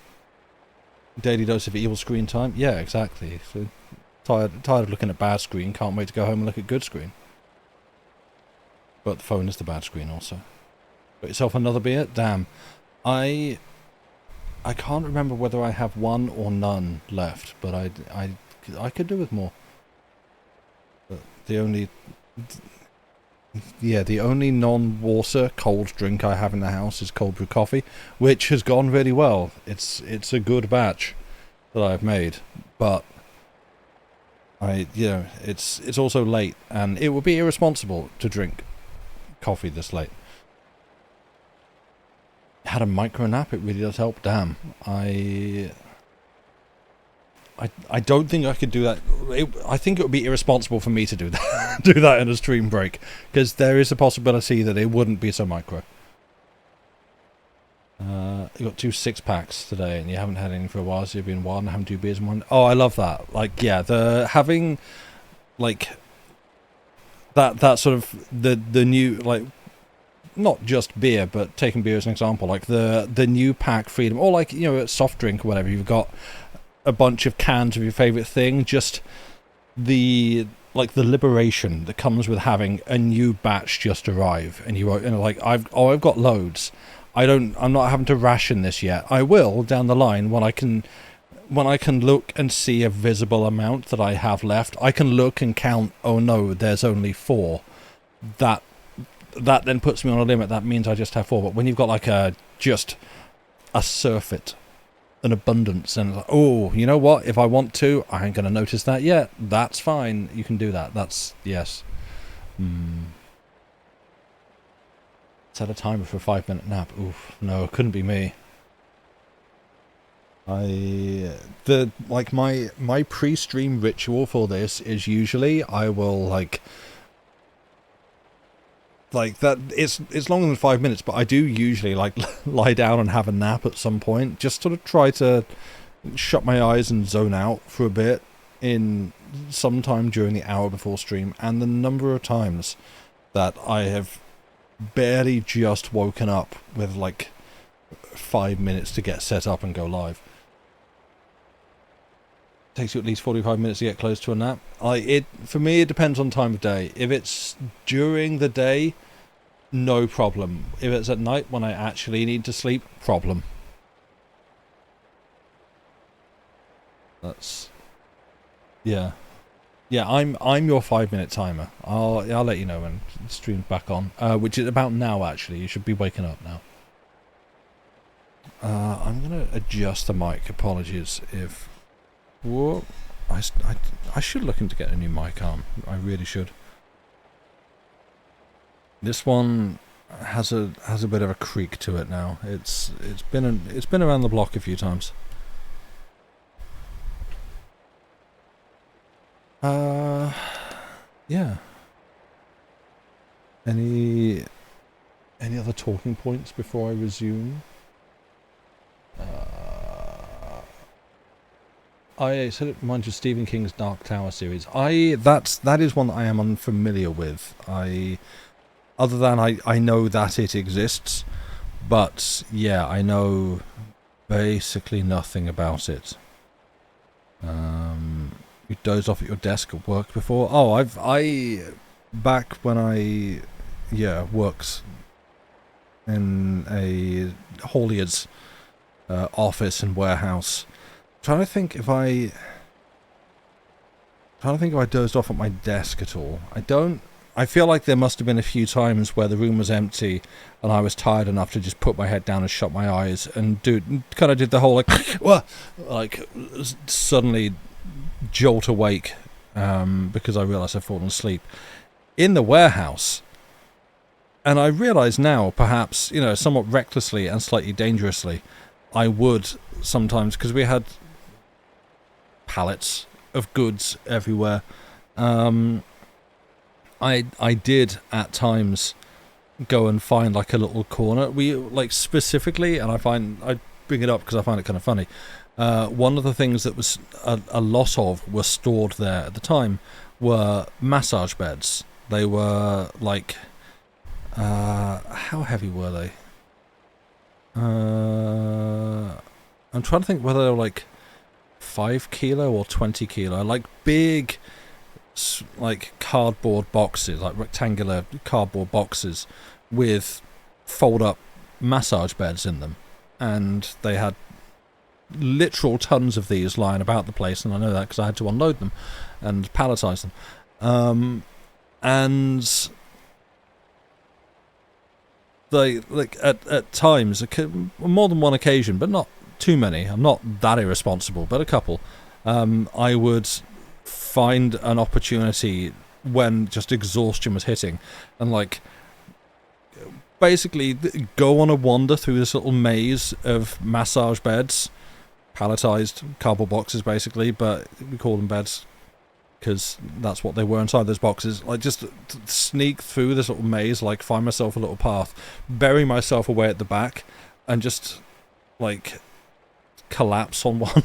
Daily dose of evil screen time? Yeah, exactly. So, tired of looking at bad screen, can't wait to go home and look at good screen. But the phone is the bad screen also. Got yourself another beer? Damn. I can't remember whether I have one or none left, but I could do with more. But the only non-water cold drink I have in the house is cold brew coffee, which has gone really well. It's a good batch that I've made, but it's also late, and it would be irresponsible to drink coffee this late. Had a micro nap. It really does help. Damn. I don't think I could do that. I think it would be irresponsible for me to do that. Do that in a stream break, because there is a possibility that it wouldn't be so micro. You got 2 6-packs today, and you haven't had any for a while. So you've been one, having 2 beers in one. Oh, I love that. Like, yeah, the having like that sort of the new, like, not just beer, but taking beer as an example, like the new pack freedom, or like, you know, a soft drink or whatever, you've got a bunch of cans of your favorite thing, just the liberation that comes with having a new batch just arrive, and I've got loads. I'm not having to ration this yet. I will down the line when I can look and see a visible amount that I have left. I can look and count, oh no, there's only 4. That then puts me on a limit. That means I just have 4. But when you've got like just a surfeit, an abundance, and like, oh, you know what? If I want to, I ain't going to notice that yet. That's fine. You can do that. That's, yes. Set a timer for a 5-minute nap. Oof, no, it couldn't be me. My pre-stream ritual for this is usually I will like that. It's longer than 5 minutes, but I do usually like lie down and have a nap at some point, just sort of try to shut my eyes and zone out for a bit in some time during the hour before stream. And the number of times that I have barely just woken up with like 5 minutes to get set up and go live. Takes you at least 45 minutes to get close to a nap. For me, it depends on time of day. If it's during the day, no problem. If it's at night when I actually need to sleep, problem. That's, yeah. I'm your 5-minute timer. I'll let you know when the stream's back on, which is about now. Actually, you should be waking up now. I'm gonna adjust the mic. Apologies if. Whoa, I should look into getting a new mic arm. I really should. This one has a bit of a creak to it now. It's been around the block a few times. Yeah. Any other talking points before I resume? I said it reminds you of Stephen King's Dark Tower series. That is one that I am unfamiliar with. Other than I know that it exists, but yeah, I know basically nothing about it. You dozed off at your desk at work before? Oh, back when I worked in a hauliers office and warehouse. Trying to think if I dozed off at my desk at all. I feel like there must have been a few times where the room was empty and I was tired enough to just put my head down and shut my eyes and kind of did the whole like suddenly jolt awake because I realised I'd fallen asleep in the warehouse. And I realise now, perhaps, somewhat recklessly and slightly dangerously, I would sometimes, because we had pallets of goods everywhere, I did at times go and find like a little corner. We like specifically, and I bring it up because I find it kind of funny. One of the things that was a lot of was stored there at the time were massage beds. They were like, how heavy were they? I'm trying to think whether they were like 5 kilo or 20 kilo, like big, like cardboard boxes, like rectangular cardboard boxes with fold-up massage beds in them, and they had literal tons of these lying about the place, and I know that because I had to unload them and palletize them, and they, like, at times, more than one occasion, but not too many, I'm not that irresponsible, but a couple, I would find an opportunity when just exhaustion was hitting, and like basically go on a wander through this little maze of massage beds, palletized cardboard boxes basically, but we call them beds because that's what they were inside those boxes. Like, just sneak through this little maze, like find myself a little path, bury myself away at the back, and just like collapse on one.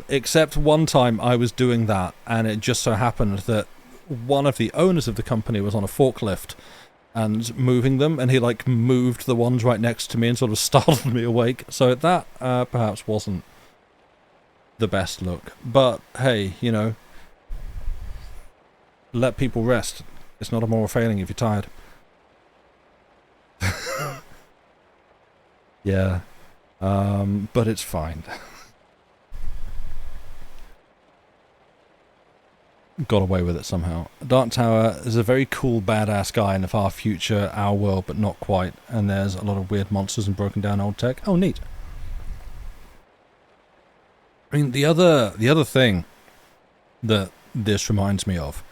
Except one time I was doing that, and it just so happened that one of the owners of the company was on a forklift and moving them, and he like moved the ones right next to me and sort of startled me awake. So that perhaps wasn't the best look, but hey, let people rest. It's not a moral failing if you're tired. Yeah, but it's fine. Got away with it somehow. Dark Tower is a very cool badass guy in the far future, our world, but not quite, and there's a lot of weird monsters and broken down old tech. Oh, neat. I mean, the other thing that this reminds me of,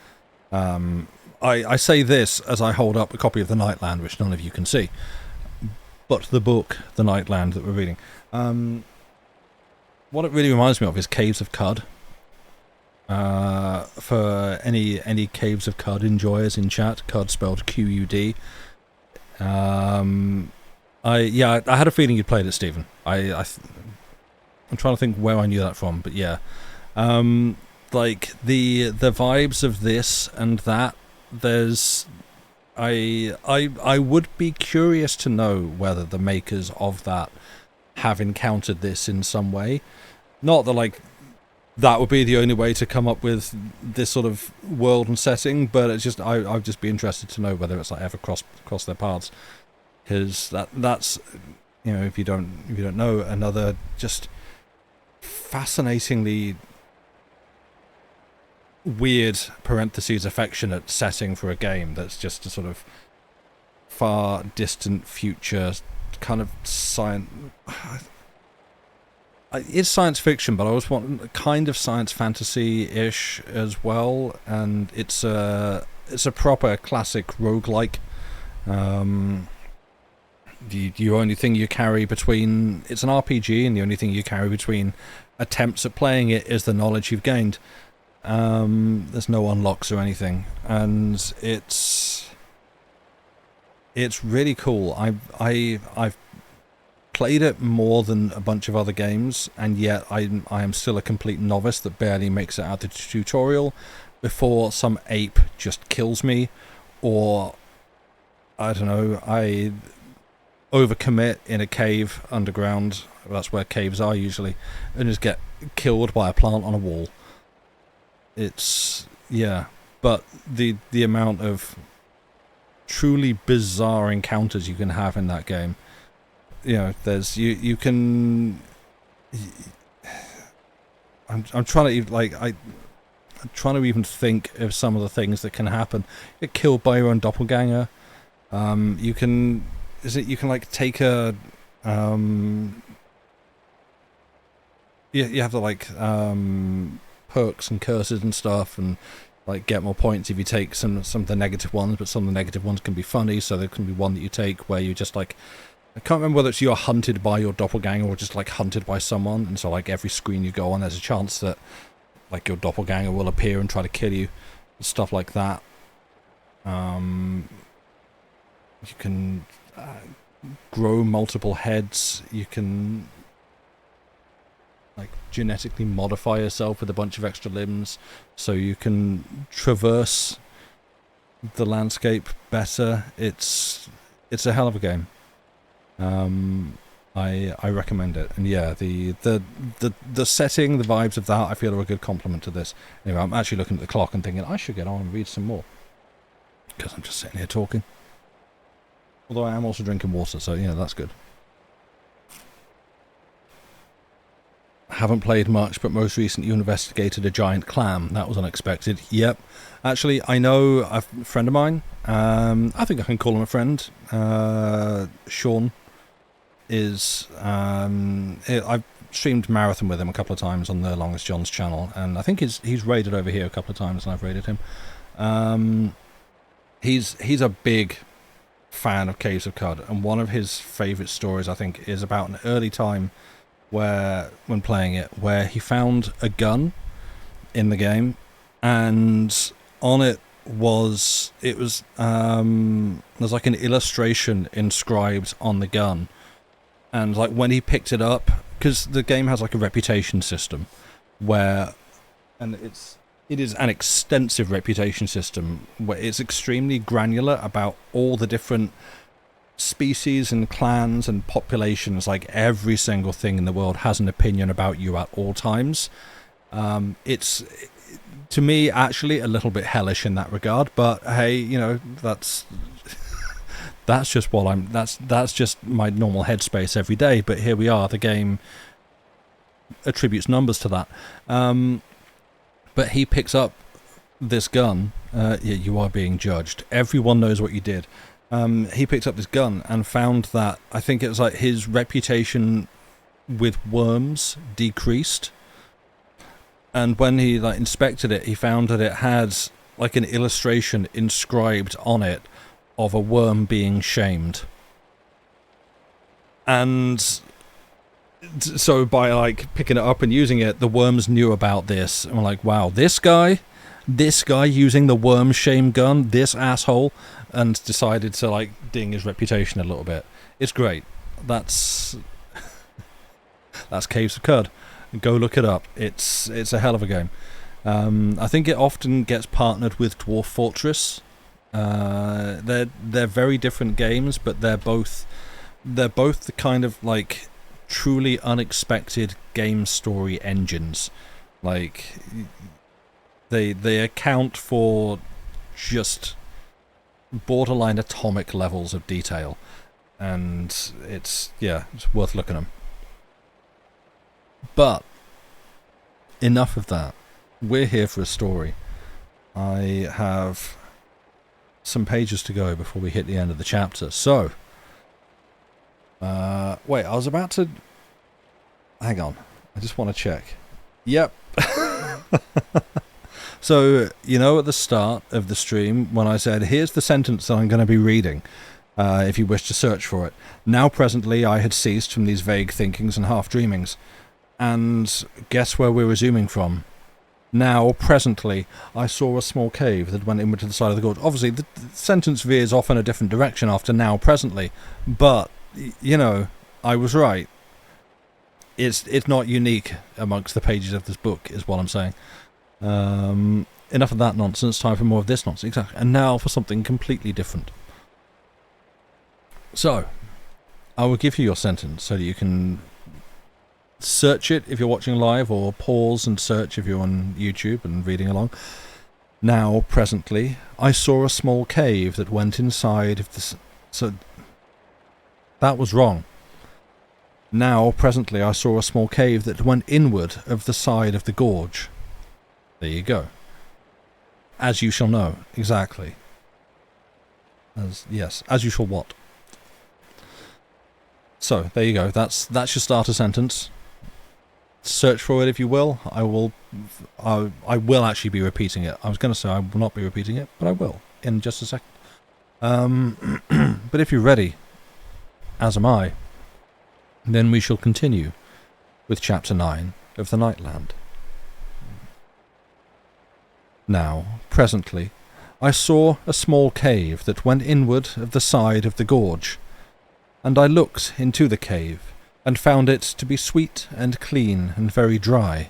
I say this as I hold up a copy of The Nightland, which none of you can see, but the book, The Nightland, that we're reading. What it really reminds me of is Caves of Cud. For any Caves of Cud enjoyers in chat, Cud spelled Q-U-D. I had a feeling you'd played it, Stephen. I'm trying to think where I knew that from, but yeah. Like the vibes of this and that, there's I would be curious to know whether the makers of that have encountered this in some way. Not that like that would be the only way to come up with this sort of world and setting, but it's just I'd just be interested to know whether it's like ever crossed their paths, because that's if you don't know, another just fascinatingly weird parentheses affectionate setting for a game that's just a sort of far distant future kind of science. It's science fiction, but I always want a kind of science fantasy-ish as well, and it's a proper classic roguelike. The only thing you carry between... It's an RPG, and the only thing you carry between attempts at playing it is the knowledge you've gained. There's no unlocks or anything, and it's really cool. I've played it more than a bunch of other games, and yet I am still a complete novice that barely makes it out the tutorial before some ape just kills me, or I don't know, I overcommit in a cave underground. That's where caves are usually, and just get killed by a plant on a wall. It's but the amount of truly bizarre encounters you can have in that game. There's you can. I'm trying to I'm trying to even think of some of the things that can happen. You get killed by your own doppelganger. You can like take a you have to like perks and curses and stuff, and like get more points if you take some of the negative ones, but some of the negative ones can be funny, so there can be one that you take where you just like, I can't remember whether it's you're hunted by your doppelganger or just like hunted by someone, and so like every screen you go on there's a chance that like your doppelganger will appear and try to kill you, stuff like that. You can grow multiple heads, you can like genetically modify yourself with a bunch of extra limbs so you can traverse the landscape better. It's a hell of a game. I recommend it, and yeah, the setting, the vibes of that I feel are a good complement to this. Anyway, I'm actually looking at the clock and thinking I should get on and read some more because I'm just sitting here talking, although I am also drinking water, so yeah, that's good. Haven't played much, but most recently you investigated a giant clam. That was unexpected. Yep. Actually, I know a friend of mine, I think I can call him a friend, Sean, is, I've streamed Marathon with him a couple of times on the Longest John's channel, and I think he's raided over here a couple of times, and I've raided him. He's a big fan of Caves of Cud, and one of his favourite stories, I think, is about an early time when playing it, where he found a gun in the game, and on it was there's like an illustration inscribed on the gun, and like when he picked it up, because the game has like a reputation system and it is an extensive reputation system where it's extremely granular about all the different species and clans and populations. Like every single thing in the world has an opinion about you at all times. It's, to me, actually a little bit hellish in that regard, but hey, you know, that's just what that's just my normal headspace every day. But here we are, the game attributes numbers to that. But he picks up this gun. Yeah, you are being judged. Everyone knows what you did. He picked up this gun and found that, I think it was like his reputation with worms decreased. And when he like inspected it, he found that it had like an illustration inscribed on it of a worm being shamed. And so by like picking it up and using it, the worms knew about this and were like, wow, this guy using the worm shame gun, this asshole, and decided to like ding his reputation a little bit. It's great. That's Caves of Cud. Go look it up. It's a hell of a game. I think it often gets partnered with Dwarf Fortress. They're very different games, but they're both the kind of like truly unexpected game story engines. Like they account for just borderline atomic levels of detail, and it's worth looking at them. But enough of that. We're here for a story. I have some pages to go before we hit the end of the chapter. So, wait, I was about to... Hang on. I just want to check. Yep. So, you know at the start of the stream when I said, here's the sentence that I'm going to be reading, if you wish to search for it. Now presently I had ceased from these vague thinkings and half-dreamings. And guess where we're resuming from? Now, presently, I saw a small cave that went inward to the side of the gorge. Obviously, the sentence veers off in a different direction after now, presently. But, you know, I was right. It's not unique amongst the pages of this book, is what I'm saying. Enough of that nonsense, time for more of this nonsense. Exactly. And now for something completely different. So, I will give you your sentence so that you can search it if you're watching live, or pause and search if you're on YouTube and reading along. Now, presently, I saw a small cave that went inside of the... So, that was wrong. Now, presently, I saw a small cave that went inward of the side of the gorge. There you go. As you shall know. Exactly. As you shall what? So, there you go. That's your starter sentence. search for it if you will. I will actually be repeating it. I was going to say I will not be repeating it, but I will in just a second. But if you're ready, as am I, then we shall continue with Chapter 9 of the Nightland. Now, presently, I saw a small cave that went inward of the side of the gorge, and I looked into the cave, and found it to be sweet and clean and very dry.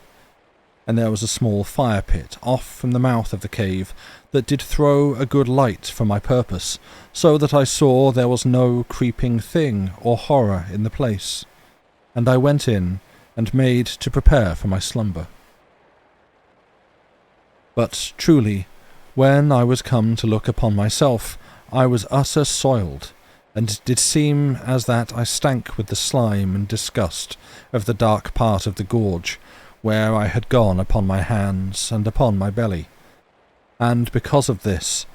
And there was a small fire pit off from the mouth of the cave that did throw a good light for my purpose, so that I saw there was no creeping thing or horror in the place. And I went in, and made to prepare for my slumber. But truly, when I was come to look upon myself, I was utter soiled, and did seem as that I stank with the slime and disgust of the dark part of the gorge, where I had gone upon my hands and upon my belly. And because of this,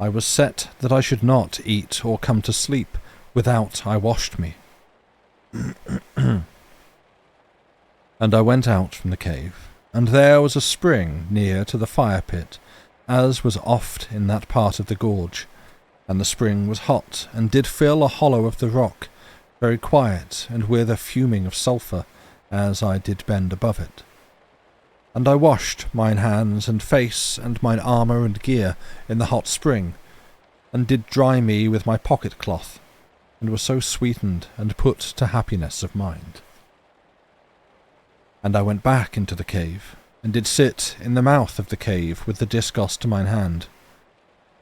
I was set that I should not eat or come to sleep without I washed me. And I went out from the cave, and there was a spring near to the fire pit, as was oft in that part of the gorge, and the spring was hot, and did fill a hollow of the rock, very quiet, and with a fuming of sulphur, as I did bend above it. And I washed mine hands and face and mine armour and gear in the hot spring, and did dry me with my pocket cloth, and was so sweetened and put to happiness of mind. And I went back into the cave, and did sit in the mouth of the cave with the discos to mine hand.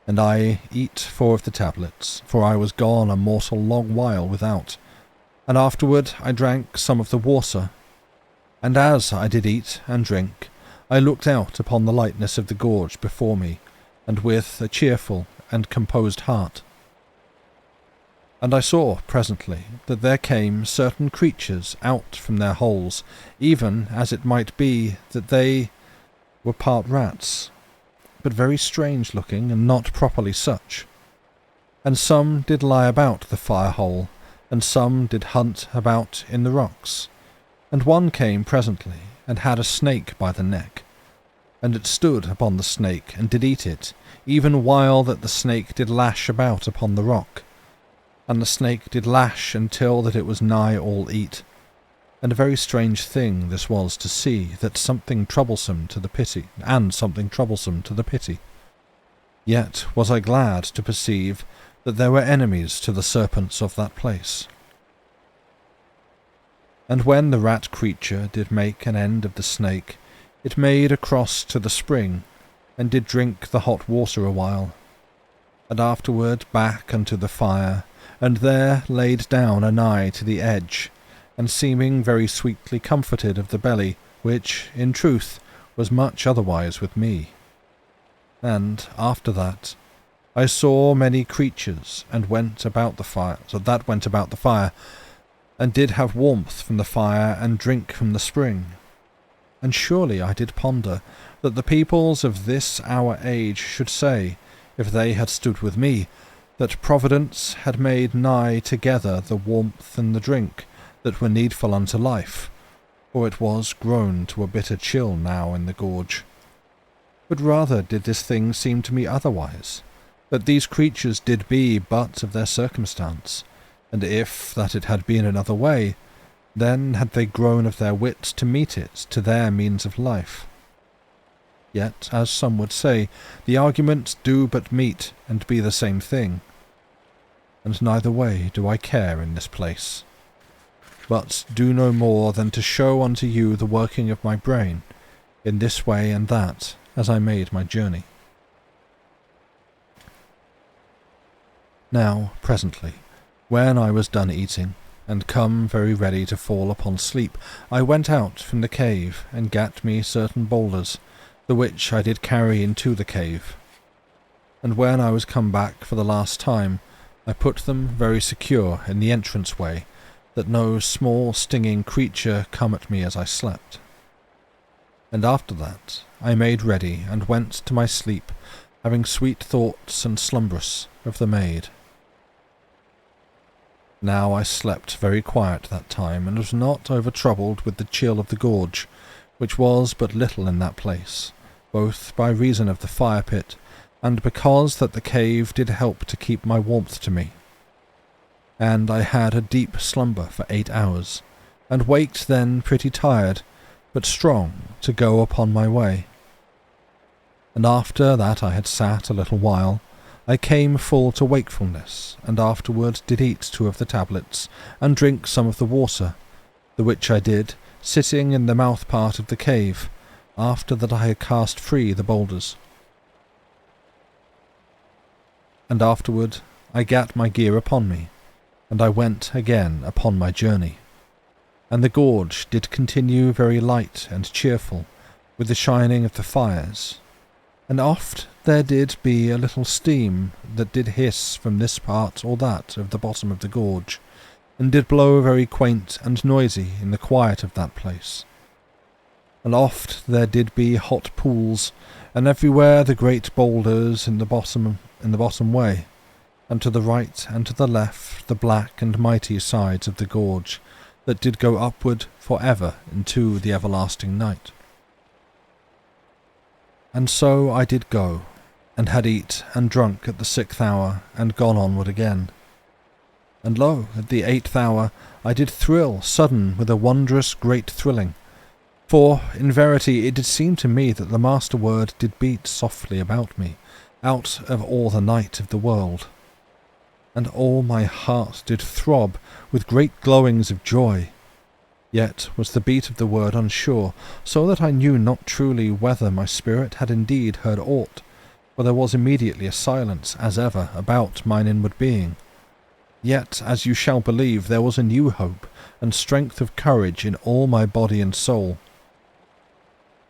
And I eat 4 of the tablets, for I was gone a mortal long while without, and afterward I drank some of the water. And as I did eat and drink, I looked out upon the lightness of the gorge before me, and with a cheerful and composed heart. And I saw presently that there came certain creatures out from their holes, even as it might be that they were part rats, but very strange looking, and not properly such. And some did lie about the fire-hole, and some did hunt about in the rocks. And one came presently, and had a snake by the neck. And it stood upon the snake, and did eat it, even while that the snake did lash about upon the rock. And the snake did lash until that it was nigh all eat. And a very strange thing this was to see, that something troublesome to the pity, and something troublesome to the pity. Yet was I glad to perceive that there were enemies to the serpents of that place. And when the rat creature did make an end of the snake, it made across to the spring, and did drink the hot water a while, and afterward back unto the fire, and there laid down anigh to the edge, and seeming very sweetly comforted of the belly, which, in truth, was much otherwise with me. And, after that, I saw many creatures, and went about the fire, and did have warmth from the fire, and drink from the spring. And surely I did ponder that the peoples of this our age should say, if they had stood with me, that Providence had made nigh together the warmth and the drink that were needful unto life, or it was grown to a bitter chill now in the gorge. But rather did this thing seem to me otherwise, that these creatures did be but of their circumstance, and if that it had been another way, then had they grown of their wits to meet it to their means of life. Yet, as some would say, the arguments do but meet and be the same thing, and neither way do I care in this place, but do no more than to show unto you the working of my brain, in this way and that, as I made my journey. Now, presently, when I was done eating, and come very ready to fall upon sleep, I went out from the cave, and gat me certain boulders, the which I did carry into the cave. And when I was come back for the last time, I put them very secure in the entrance way, that no small stinging creature come at me as I slept. And after that I made ready, and went to my sleep, having sweet thoughts and slumbrous of the maid. Now I slept very quiet that time, and was not over troubled with the chill of the gorge, which was but little in that place, both by reason of the fire pit, and because that the cave did help to keep my warmth to me. And I had a deep slumber for 8 hours, and waked then pretty tired, but strong to go upon my way. And after that I had sat a little while, I came full to wakefulness, and afterward did eat 2 of the tablets, and drink some of the water, the which I did, sitting in the mouth part of the cave, after that I had cast free the boulders. And afterward I gat my gear upon me, and I went again upon my journey. And the gorge did continue very light and cheerful, with the shining of the fires, and oft there did be a little steam that did hiss from this part or that of the bottom of the gorge, and did blow very quaint and noisy in the quiet of that place. And oft there did be hot pools, and everywhere the great boulders in the bottom way, and to the right and to the left the black and mighty sides of the gorge, that did go upward for ever into the everlasting night. And so I did go, and had eat and drunk at the 6th hour, and gone onward again. And lo, at the 8th hour I did thrill sudden with a wondrous great thrilling, for in verity it did seem to me that the master word did beat softly about me, out of all the night of the world. And all my heart did throb with great glowings of joy. Yet was the beat of the word unsure, so that I knew not truly whether my spirit had indeed heard aught, for there was immediately a silence, as ever, about mine inward being. Yet, as you shall believe, there was a new hope and strength of courage in all my body and soul.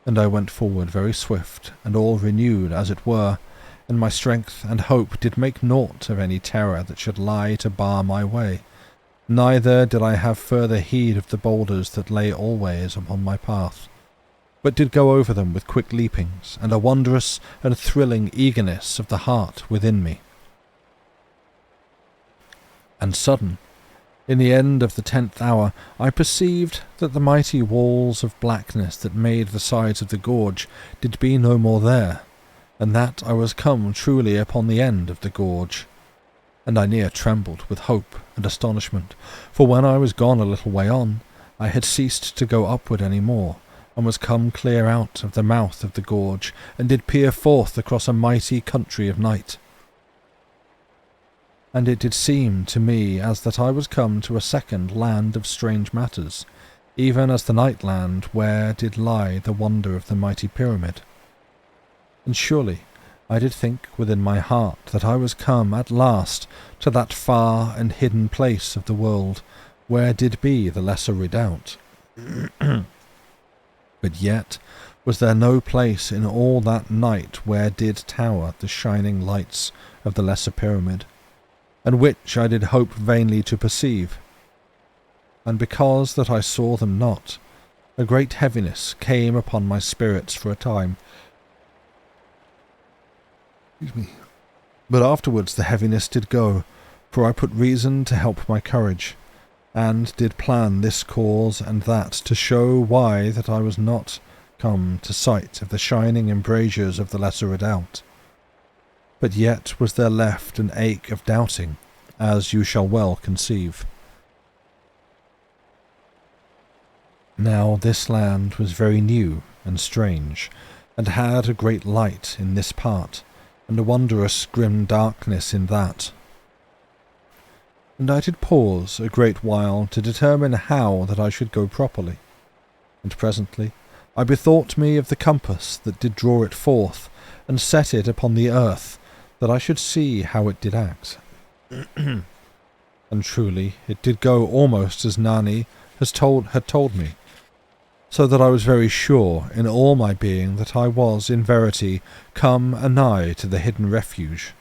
And I went forward very swift, and all renewed, as it were, and my strength and hope did make naught of any terror that should lie to bar my way. Neither did I have further heed of the boulders that lay always upon my path, but did go over them with quick leapings, and a wondrous and thrilling eagerness of the heart within me. And sudden, in the end of the 10th hour, I perceived that the mighty walls of blackness that made the sides of the gorge did be no more there, and that I was come truly upon the end of the gorge. And I near trembled with hope and astonishment, for when I was gone a little way on, I had ceased to go upward any more, and was come clear out of the mouth of the gorge, and did peer forth across a mighty country of night. And it did seem to me as that I was come to a second land of strange matters, even as the night land where did lie the wonder of the mighty pyramid. And surely I did think within my heart that I was come at last to that far and hidden place of the world, where did be the lesser redoubt. But yet was there no place in all that night where did tower the shining lights of the lesser pyramid, and which I did hope vainly to perceive. And because that I saw them not, a great heaviness came upon my spirits for a time. But afterwards the heaviness did go, for I put reason to help my courage, and did plan this cause and that to show why that I was not come to sight of the shining embrasures of the lesser redoubt. But yet was there left an ache of doubting, as you shall well conceive. Now this land was very new and strange, and had a great light in this part, and a wondrous grim darkness in that. And I did pause a great while to determine how that I should go properly, and presently I bethought me of the compass that did draw it forth, and set it upon the earth, that I should see how it did act. And truly it did go almost as Nani had told me, so that I was very sure in all my being that I was in verity come anigh to the hidden refuge.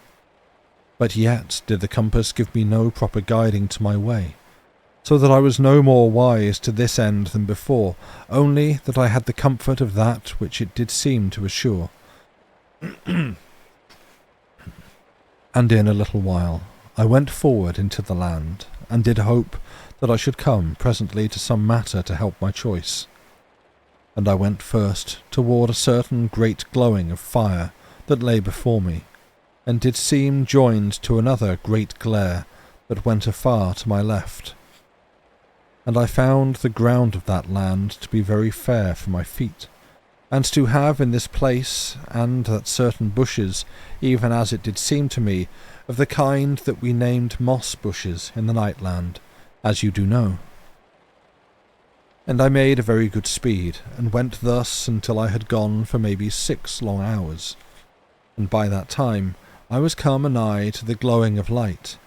But yet did the compass give me no proper guiding to my way, so that I was no more wise to this end than before, only that I had the comfort of that which it did seem to assure. And in a little while I went forward into the land, and did hope that I should come presently to some matter to help my choice. And I went first toward a certain great glowing of fire that lay before me, and did seem joined to another great glare that went afar to my left. And I found the ground of that land to be very fair for my feet, and to have in this place and that certain bushes, even as it did seem to me, of the kind that we named moss bushes in the Nightland, as you do know. And I made a very good speed, and went thus until I had gone for maybe 6 long hours. And by that time I was come anigh to the glowing of light,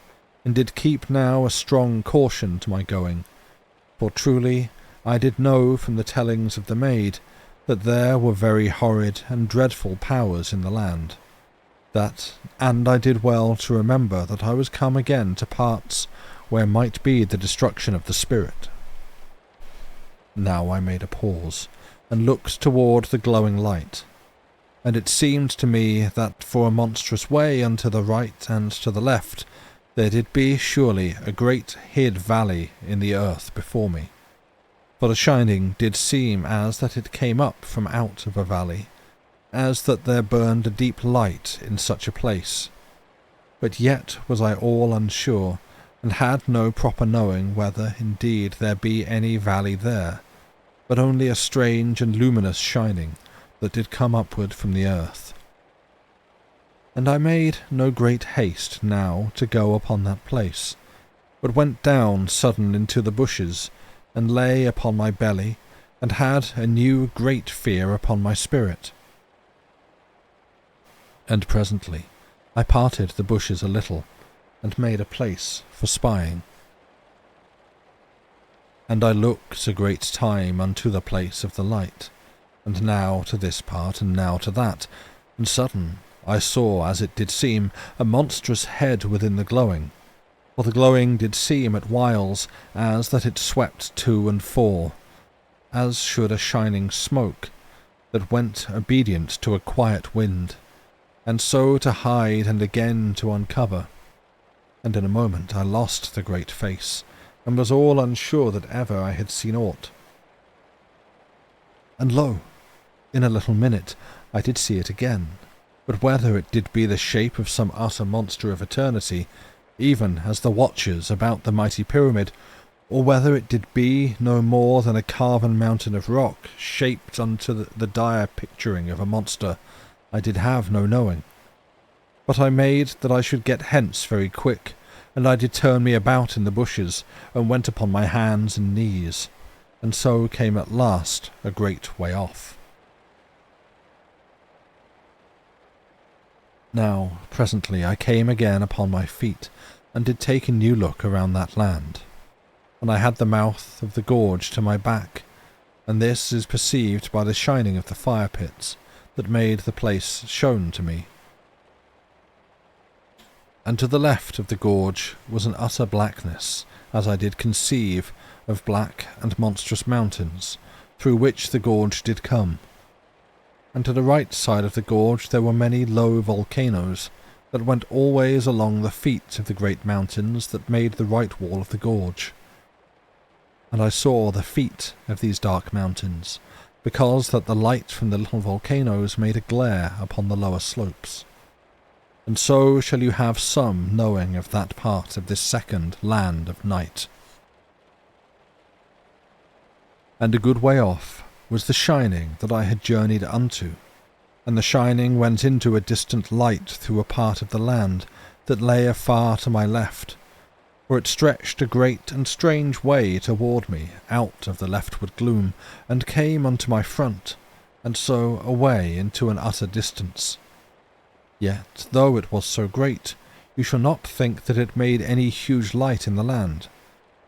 and did keep now a strong caution to my going, for truly I did know from the tellings of the maid that there were very horrid and dreadful powers in the land, and I did well to remember that I was come again to parts where might be the destruction of the spirit. Now I made a pause, and looked toward the glowing light, and it seemed to me that for a monstrous way unto the right and to the left there did be surely a great hid valley in the earth before me, for the shining did seem as that it came up from out of a valley, as that there burned a deep light in such a place. But yet was I all unsure, and had no proper knowing whether indeed there be any valley there, but only a strange and luminous shining that did come upward from the earth. And I made no great haste now to go upon that place, but went down sudden into the bushes, and lay upon my belly, and had a new great fear upon my spirit. And presently I parted the bushes a little, and made a place for spying. And I looked a great time unto the place of the light, and now to this part, and now to that, and sudden I saw, as it did seem, a monstrous head within the glowing, for the glowing did seem at whiles as that it swept to and fro, as should a shining smoke, that went obedient to a quiet wind, and so to hide and again to uncover. And in a moment I lost the great face, and was all unsure that ever I had seen aught. And lo, in a little minute I did see it again, but whether it did be the shape of some utter monster of eternity, even as the watchers about the mighty pyramid, or whether it did be no more than a carven mountain of rock, shaped unto the dire picturing of a monster, I did have no knowing. But I made that I should get hence very quick, and I did turn me about in the bushes, and went upon my hands and knees, and so came at last a great way off. Now presently I came again upon my feet, and did take a new look around that land, and I had the mouth of the gorge to my back, and this is perceived by the shining of the fire pits that made the place shown to me. And to the left of the gorge was an utter blackness, as I did conceive, of black and monstrous mountains, through which the gorge did come. And to the right side of the gorge there were many low volcanoes, that went always along the feet of the great mountains that made the right wall of the gorge. And I saw the feet of these dark mountains, because that the light from the little volcanoes made a glare upon the lower slopes. And so shall you have some knowing of that part of this second land of night. And a good way off was the shining that I had journeyed unto, and the shining went into a distant light through a part of the land that lay afar to my left, for it stretched a great and strange way toward me out of the leftward gloom, and came unto my front, and so away into an utter distance. Yet, though it was so great, you shall not think that it made any huge light in the land,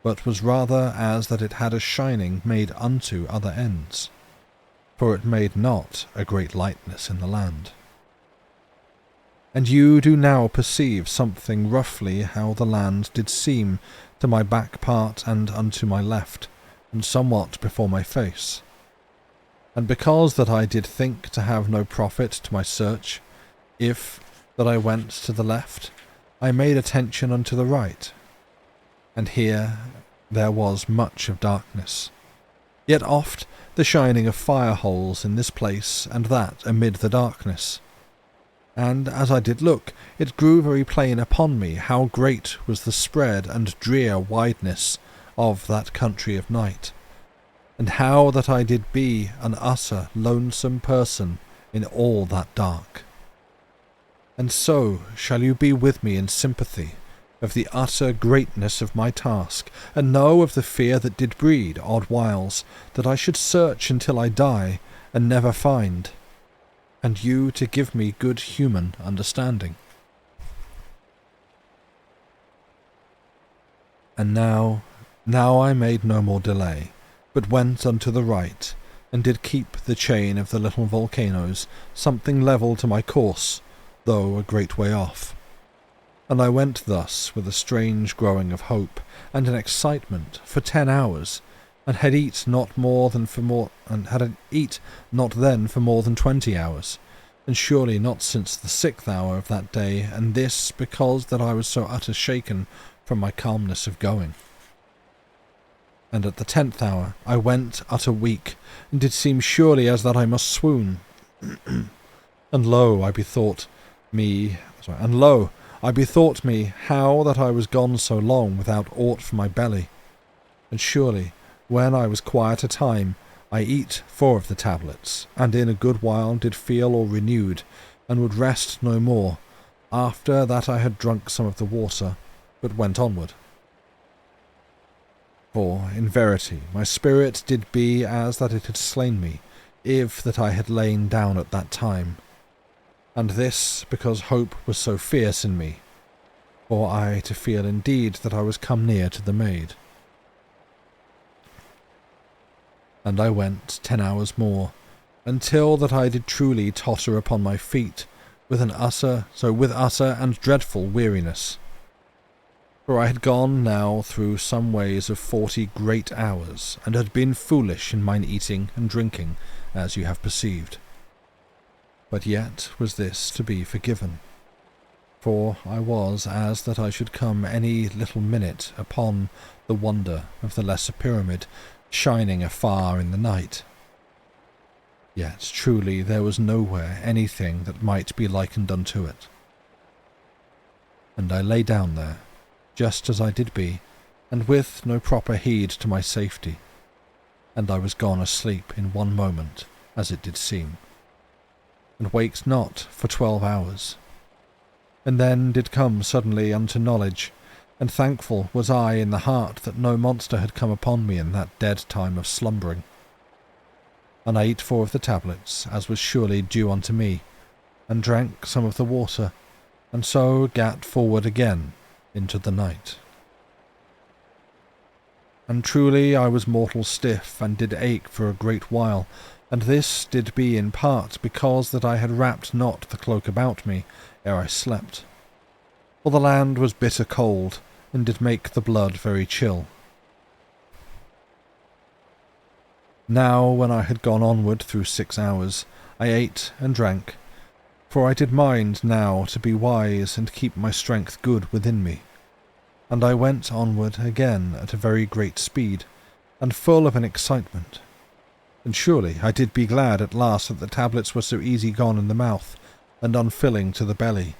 but was rather as that it had a shining made unto other ends, for it made not a great lightness in the land. And you do now perceive something roughly how the land did seem to my back part and unto my left, and somewhat before my face. And because that I did think to have no profit to my search, if that I went to the left, I made attention unto the right. and here there was much of darkness. Yet oft the shining of fire holes in this place and that amid the darkness. And as I did look, it grew very plain upon me how great was the spread and drear wideness of that country of night, and how that I did be an utter lonesome person in all that dark. And so shall you be with me in sympathy of the utter greatness of my task, and know of the fear that did breed odd whiles, that I should search until I die, and never find, and you to give me good human understanding. And now I made no more delay, but went unto the right, and did keep the chain of the little volcanoes something level to my course, though a great way off. And I went thus with a strange growing of hope and an excitement for 10 hours, and had eat not then for more than 20 hours, and surely not since the 6th hour of that day, and this because that I was so utter shaken from my calmness of going. And at the 10th hour I went utter weak, and did seem surely as that I must swoon. And lo, I bethought me how that I was gone so long without aught for my belly. And surely, when I was quiet a time, I eat 4 of the tablets, and in a good while did feel all renewed, and would rest no more, after that I had drunk some of the water, but went onward. For, in verity, my spirit did be as that it had slain me, if that I had lain down at that time. And this because hope was so fierce in me, for I to feel indeed that I was come near to the maid. And I went 10 hours more, until that I did truly totter upon my feet, with utter and dreadful weariness. For I had gone now through some ways of 40 great hours, and had been foolish in mine eating and drinking, as you have perceived. But yet was this to be forgiven, for I was as that I should come any little minute upon the wonder of the lesser pyramid, shining afar in the night. Yet truly there was nowhere anything that might be likened unto it. And I lay down there, just as I did be, and with no proper heed to my safety, and I was gone asleep in one moment, as it did seem, and waked not for 12 hours. And then did come suddenly unto knowledge, and thankful was I in the heart that no monster had come upon me in that dead time of slumbering. And I ate 4 of the tablets, as was surely due unto me, and drank some of the water, and so gat forward again into the night. And truly I was mortal stiff, and did ache for a great while, and this did be in part because that I had wrapped not the cloak about me ere I slept. For the land was bitter cold, and did make the blood very chill. Now when I had gone onward through 6 hours, I ate and drank, for I did mind now to be wise and keep my strength good within me. And I went onward again at a very great speed, and full of an excitement. And surely I did be glad at last that the tablets were so easy gone in the mouth, and unfilling to the belly,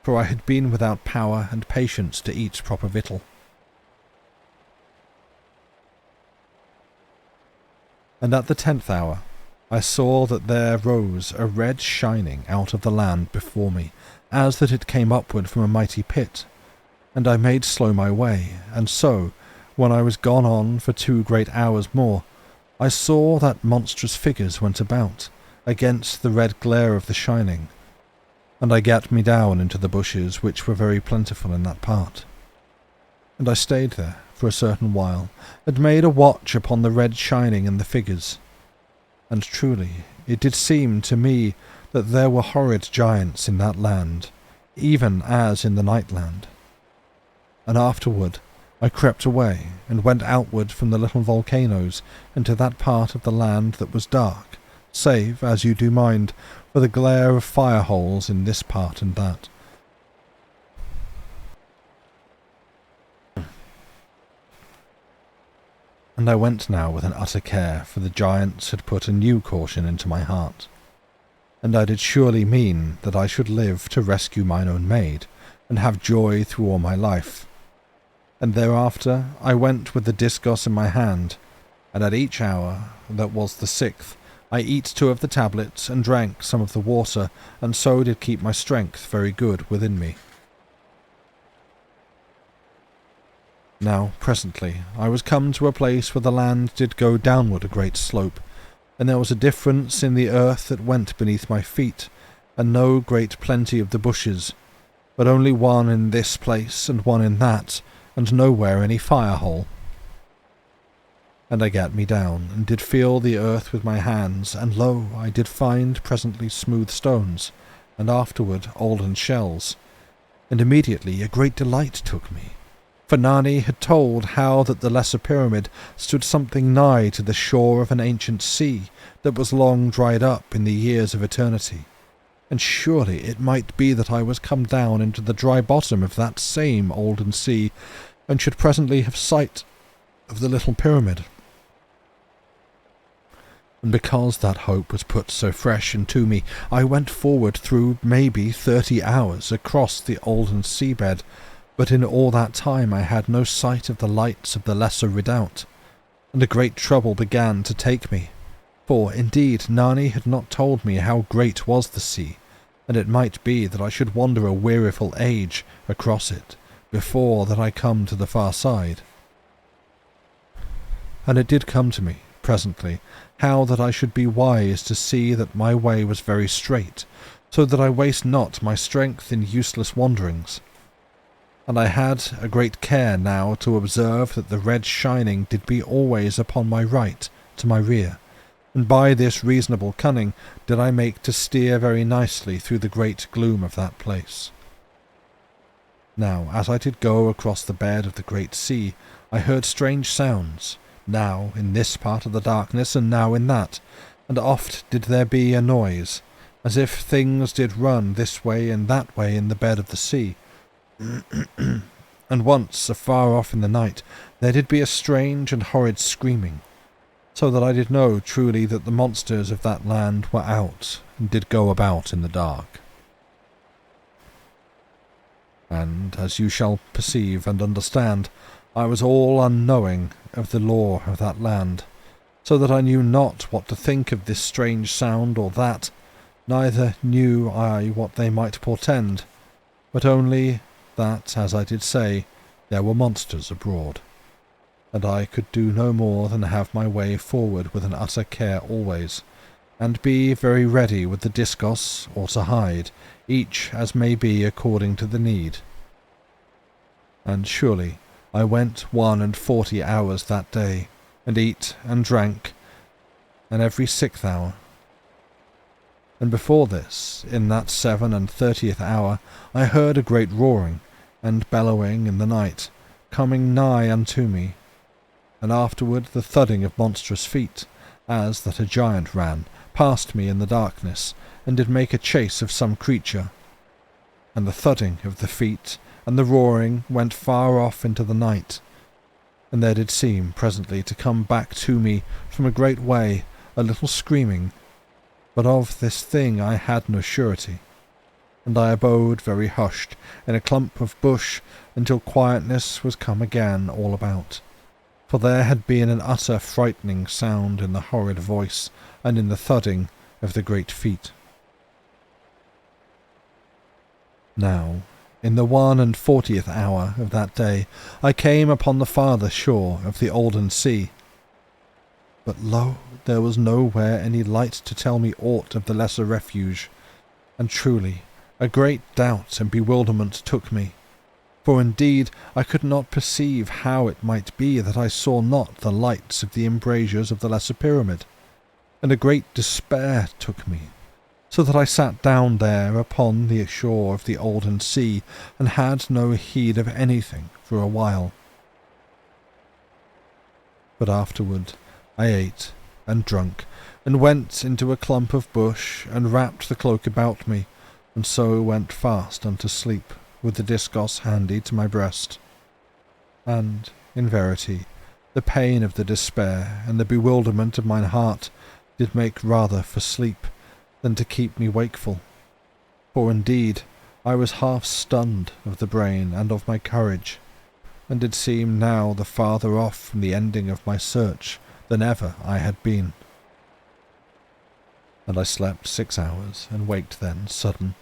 for I had been without power and patience to eat proper victual. And at the 10th hour I saw that there rose a red shining out of the land before me, as that it came upward from a mighty pit. And I made slow my way, and so, when I was gone on for 2 great hours more, I saw that monstrous figures went about, against the red glare of the shining, and I gat me down into the bushes which were very plentiful in that part. And I stayed there for a certain while, and made a watch upon the red shining and the figures. And truly it did seem to me that there were horrid giants in that land, even as in the night land. And afterward I crept away, and went outward from the little volcanoes into that part of the land that was dark, save, as you do mind, for the glare of fire holes in this part and that. And I went now with an utter care, for the giants had put a new caution into my heart. And I did surely mean that I should live to rescue mine own maid, and have joy through all my life. And thereafter I went with the discos in my hand, and at each hour, that was the 6th, I eat 2 of the tablets, and drank some of the water, and so did keep my strength very good within me. Now presently I was come to a place where the land did go downward a great slope, and there was a difference in the earth that went beneath my feet, and no great plenty of the bushes, but only one in this place and one in that, and nowhere any fire hole. And I gat me down, and did feel the earth with my hands, and lo, I did find presently smooth stones, and afterward olden shells, and immediately a great delight took me. For Nani had told how that the Lesser Pyramid stood something nigh to the shore of an ancient sea that was long dried up in the years of eternity, and surely it might be that I was come down into the dry bottom of that same olden sea, and should presently have sight of the little pyramid. And because that hope was put so fresh into me, I went forward through maybe 30 hours across the olden seabed, but in all that time I had no sight of the lights of the lesser redoubt, and a great trouble began to take me, for indeed Nani had not told me how great was the sea, and it might be that I should wander a weariful age across it, before that I come to the far side. And it did come to me, presently, how that I should be wise to see that my way was very straight, so that I waste not my strength in useless wanderings. And I had a great care now to observe that the red shining did be always upon my right, to my rear, and by this reasonable cunning did I make to steer very nicely through the great gloom of that place. Now, as I did go across the bed of the great sea, I heard strange sounds, now in this part of the darkness, and now in that, and oft did there be a noise, as if things did run this way and that way in the bed of the sea. And once, afar off in the night, there did be a strange and horrid screaming, so that I did know truly that the monsters of that land were out, and did go about in the dark. And, as you shall perceive and understand, I was all unknowing of the lore of that land, so that I knew not what to think of this strange sound or that, neither knew I what they might portend, but only that, as I did say, there were monsters abroad, and I could do no more than have my way forward with an utter care always, and be very ready with the discos or to hide, each as may be according to the need. And surely I went 41 hours that day, and eat and drank, and every 6th hour. And before this, in that 37th hour, I heard a great roaring and bellowing in the night, coming nigh unto me, and afterward the thudding of monstrous feet, as that a giant ran past me in the darkness, and did make a chase of some creature. And the thudding of the feet and the roaring went far off into the night, and there did seem presently to come back to me from a great way a little screaming, but of this thing I had no surety, and I abode very hushed in a clump of bush until quietness was come again all about, for there had been an utter frightening sound in the horrid voice and in the thudding of the great feet. Now, in the 41st hour of that day, I came upon the farther shore of the olden sea. But lo, there was nowhere any light to tell me aught of the lesser refuge, and truly a great doubt and bewilderment took me, for indeed I could not perceive how it might be that I saw not the lights of the embrasures of the lesser pyramid, and a great despair took me, so that I sat down there upon the shore of the olden sea, and had no heed of anything for a while. But afterward I ate and drunk, and went into a clump of bush, and wrapped the cloak about me, and so went fast unto sleep, with the discos handy to my breast. And, in verity, The pain of the despair and the bewilderment of mine heart did make rather for sleep than to keep me wakeful. For indeed I was half stunned of the brain and of my courage, and did seem now the farther off from the ending of my search than ever I had been. And I slept 6 hours, and waked then sudden,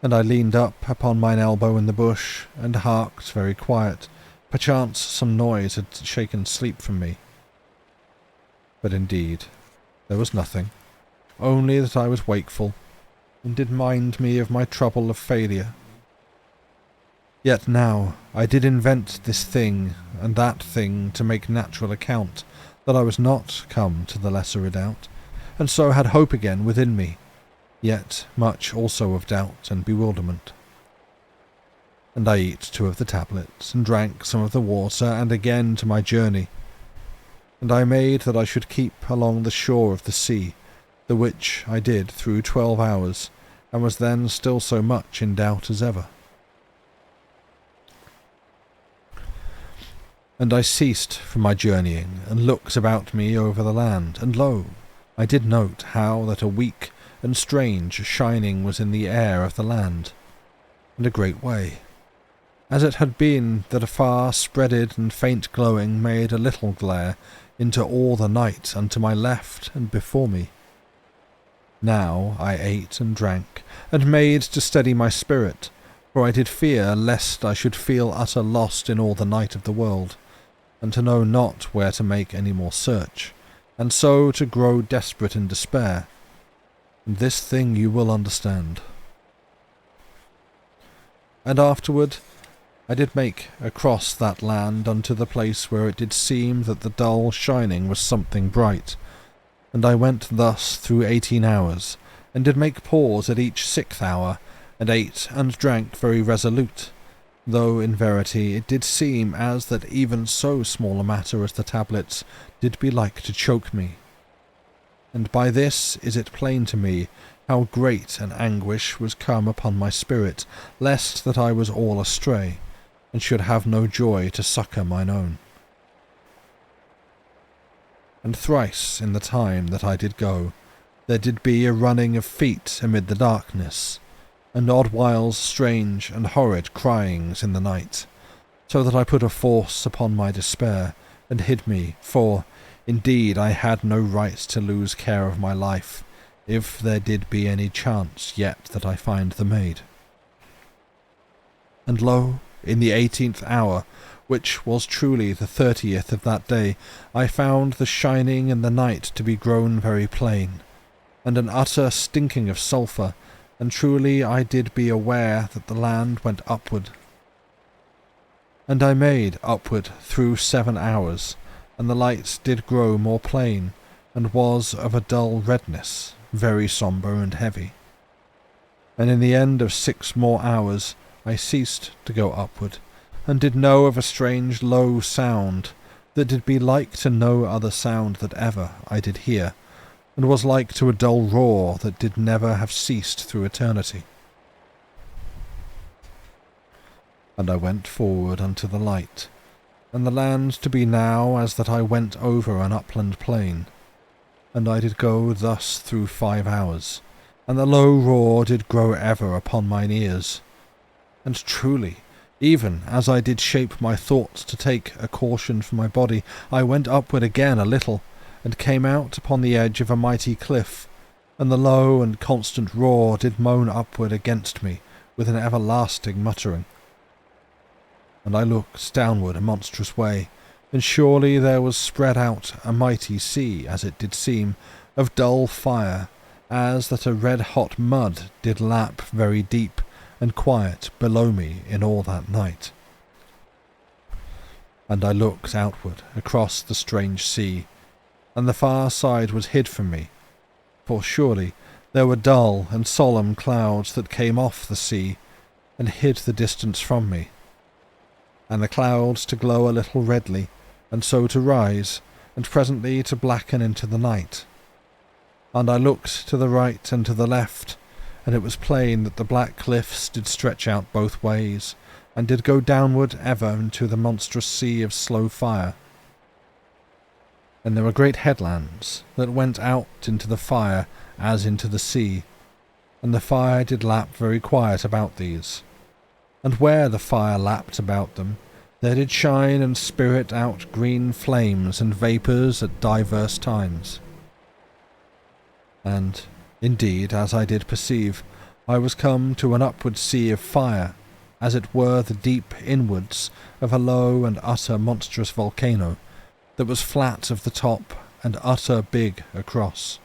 and I leaned up upon mine elbow in the bush, and harked very quiet. Perchance some noise had shaken sleep from me. But indeed there was nothing, only that I was wakeful, and did mind me of my trouble of failure. Yet now I did invent this thing and that thing to make natural account that I was not come to the lesser redoubt, and so had hope again within me, yet much also of doubt and bewilderment. And I eat 2 of the tablets, and drank some of the water, and again to my journey. And I made that I should keep along the shore of the sea, the which I did through 12 hours, and was then still so much in doubt as ever. And I ceased from my journeying, and looked about me over the land, and lo, I did note how that a weak and strange shining was in the air of the land, and a great way, as it had been that a far spreaded and faint glowing made a little glare into all the night unto my left and before me. Now I ate and drank, and made to steady my spirit, for I did fear lest I should feel utter lost in all the night of the world, and to know not where to make any more search, and so to grow desperate in despair. And this thing you will understand. And afterward I did make across that land unto the place where it did seem that the dull shining was something bright, and I went thus through 18 hours, and did make pause at each 6th hour, and ate and drank very resolute, though in verity it did seem as that even so small a matter as the tablets did be like to choke me. And by this is it plain to me how great an anguish was come upon my spirit, lest that I was all astray, and should have no joy to succour mine own. And thrice in the time that I did go, there did be a running of feet amid the darkness, and odd whiles strange and horrid cryings in the night, so that I put a force upon my despair, and hid me, for, indeed, I had no right to lose care of my life, if there did be any chance yet that I find the maid. And lo, in the 18th hour, which was truly the 30th of that day, I found the shining in the night to be grown very plain, and an utter stinking of sulphur, and truly I did be aware that the land went upward. And I made upward through 7 hours, and the light did grow more plain, and was of a dull redness, very sombre and heavy. And in the end of 6 more hours I ceased to go upward, and did know of a strange low sound, that did be like to no other sound that ever I did hear, and was like to a dull roar that did never have ceased through eternity. And I went forward unto the light, and the land to be now as that I went over an upland plain, and I did go thus through 5 hours, and the low roar did grow ever upon mine ears. And truly, even as I did shape my thoughts to take a caution for my body, I went upward again a little, and came out upon the edge of a mighty cliff, and the low and constant roar did moan upward against me with an everlasting muttering. And I looked downward a monstrous way, and surely there was spread out a mighty sea, as it did seem, of dull fire, as that a red-hot mud did lap very deep and quiet below me in all that night. And I looked outward across the strange sea, and the far side was hid from me, for surely there were dull and solemn clouds that came off the sea, and hid the distance from me, and the clouds to glow a little redly, and so to rise, and presently to blacken into the night. And I looked to the right and to the left, and it was plain that the black cliffs did stretch out both ways, and did go downward ever into the monstrous sea of slow fire. and there were great headlands that went out into the fire as into the sea, and the fire did lap very quiet about these. And where the fire lapped about them, there did shine and spirit out green flames and vapours at divers times. And, indeed, as I did perceive, I was come to an upward sea of fire, as it were the deep inwards of a low and utter monstrous volcano, that was flat of the top and utter big across.